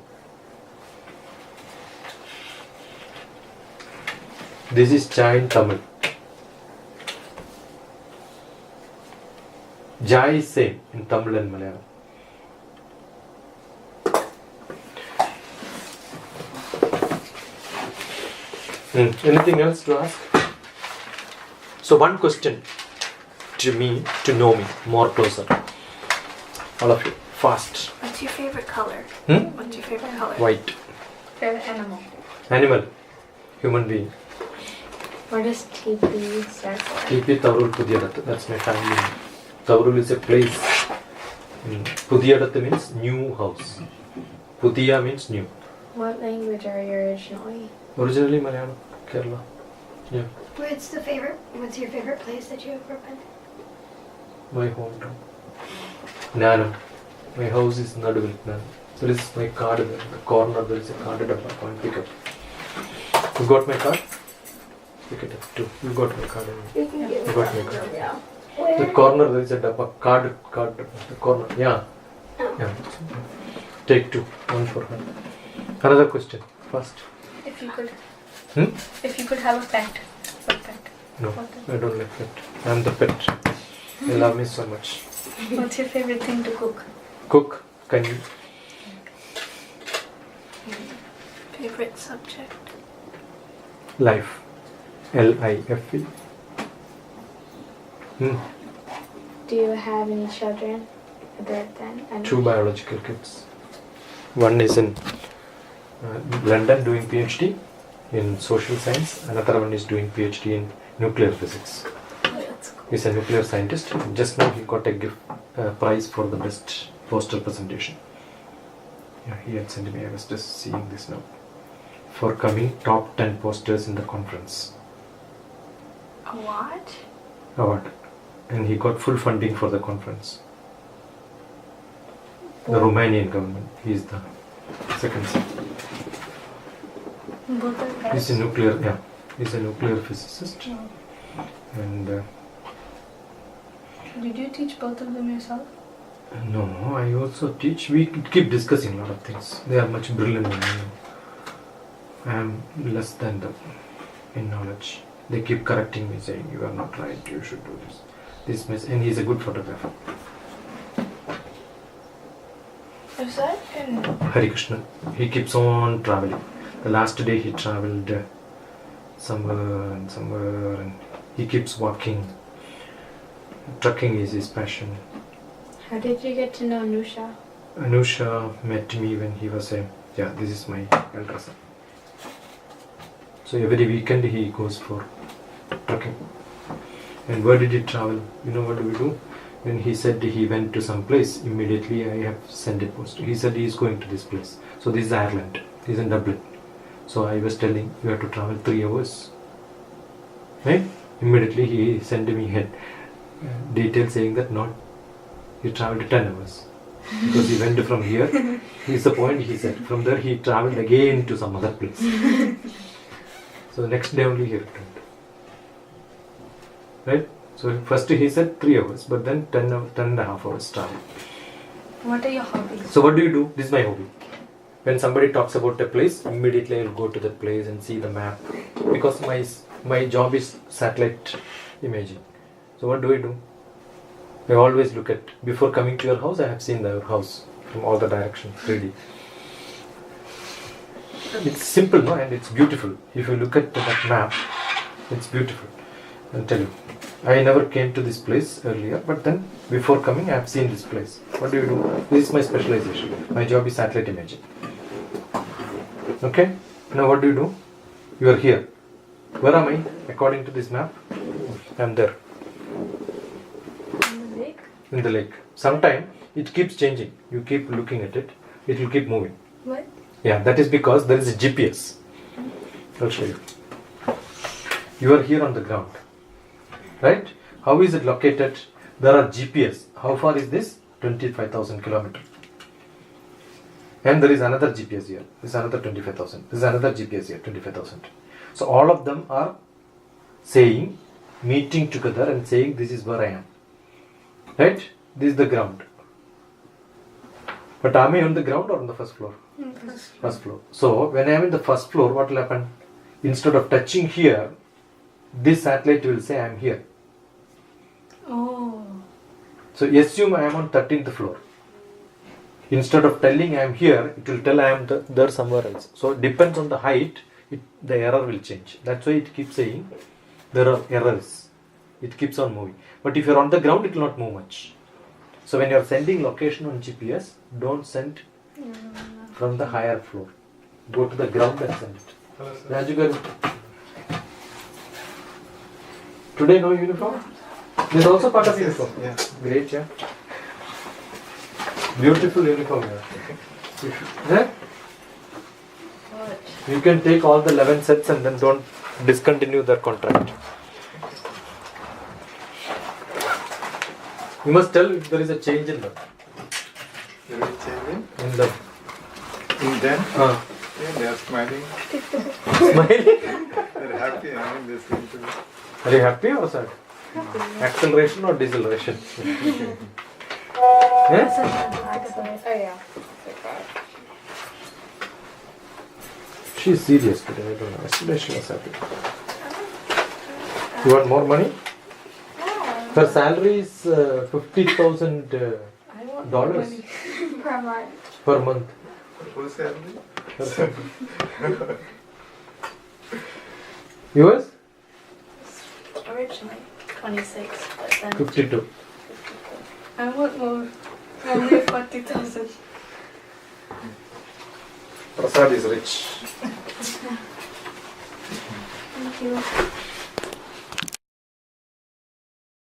This is Cha in Tamil. Ja is same in Tamil and Malayalam. Anything else to ask? So one question to me, to know me more closer. All of you, fast.
What's your favorite color?
Hmm?
What's your favorite color?
White.
Favorite animal.
Animal. Human being.
What does TP stand for?
TP Tavrul Pudiyadath. That's my family name. Tavrul is a place. Pudiyadath means new house. Pudiya means new.
What language are you originally?
Originally Malayalam, Kerala. Yeah.
What's your favorite place that you ever been?
My hometown. Nanam. My house is Naduvil. Nanam. There is my card there. In the corner there is a card dabba. Go and pick up. You got my card? Pick it up too. You got my card.
You can get
You got my card.
Yeah.
The corner there is a dabba. Card dabba. The corner. Yeah. Yeah. Take two. One for her. Another question. First.
If you could,
Hmm?
if you could have a pet, what pet?
No, I don't like pet. I am the pet. They love me so much.
What's your favorite thing to cook?
Cook. Can you?
Favorite subject?
Life. L-I-F-E.
Do you have any children? Other than
Two biological kids. One is in London doing PhD in social science. Another one is doing PhD in nuclear physics. He's a nuclear scientist. Just now he got a gift prize for the best poster presentation. Yeah, he had sent me. I was just seeing this now. For coming top 10 posters in the conference.
A what?
Award. And he got full funding for the conference. The Romanian government. He is the second son.
Both are guys.
He's a nuclear, yeah. He's a nuclear physicist. And
Did you teach both of them yourself?
no, I also teach. We keep discussing a lot of things. They are much brilliant than me. I am less than them in knowledge. They keep correcting me, saying you are not right. You should do this. And he's a good photographer.
Is that in
Hari Krishnan. He keeps on traveling. The last day he traveled somewhere, and he keeps walking. Trucking is his passion.
How did you get to know Nusha?
Anusha met me when he was this is my elder son. So every weekend he goes for trucking. And where did he travel? You know what do we do? When he said he went to some place, immediately I have sent a post. He said he is going to this place. So this is Ireland. He's in Dublin. So I was telling you have to travel 3 hours. Right? Immediately he sent me a detail saying that not, he traveled 10 hours. Because he went from here, he's the point he said. From there he traveled again to some other place. So the next day only he returned. Right? So first he said 3 hours, but then 10 and a half hours travel.
What are your hobbies?
So what do you do? This is my hobby. When somebody talks about a place, immediately I'll go to that place and see the map. Because my job is satellite imaging. So what do? I always look at, before coming to your house, I have seen your house from all the directions, 3D. It's simple, no? And it's beautiful. If you look at that map, it's beautiful. I'll tell you. I never came to this place earlier, but then before coming, I have seen this place. What do? This is my specialization. My job is satellite imaging. Okay? Now what do? You are here. Where am I? According to this map, I am there. In the lake. Sometime it keeps changing. You keep looking at it, it will keep moving.
What?
Yeah, that is because there is a GPS. I'll show you. You are here on the ground. Right? How is it located? There are GPS. How far is this? 25,000 kilometers. And there is another GPS here. This is another 25,000. This is another GPS here, 25,000. So all of them are saying, meeting together and saying this is where I am. Right? This is the ground. But am I on the ground or on the first floor? First floor. So when I am in the first floor, what will happen? Instead of touching here, this satellite will say I am here.
Oh.
So assume I am on 13th floor. Instead of telling I am here, it will tell I am there somewhere else. So it depends on the height, the error will change. That's why it keeps saying there are errors. It keeps on moving. But if you are on the ground, it will not move much. So when you are sending location on GPS, don't send from the higher floor. Go to the ground and send it. Raju garu. Today no uniform? This is also part of uniform.
Yeah.
Great, yeah. Beautiful uniform here. Yeah? You can take all the 11 sets and then don't discontinue their contract. You must tell if there is a change in them.
There is changing
In them.
in them.
Ah.
Yeah, they are smiling.
Smiling.
They're happy. I mean, they seem to be.
Are you happy or sad? Acceleration or deceleration? Yeah?
Oh yeah.
She's serious today. I don't know. Yesterday she was happy. You want more money? Her salary is $50,000
Per month.
per month.
Full salary.
Her salary. Yours?
Originally 26, but then
52.
I want more. I want 40,000.
Prasad is rich.
thank you.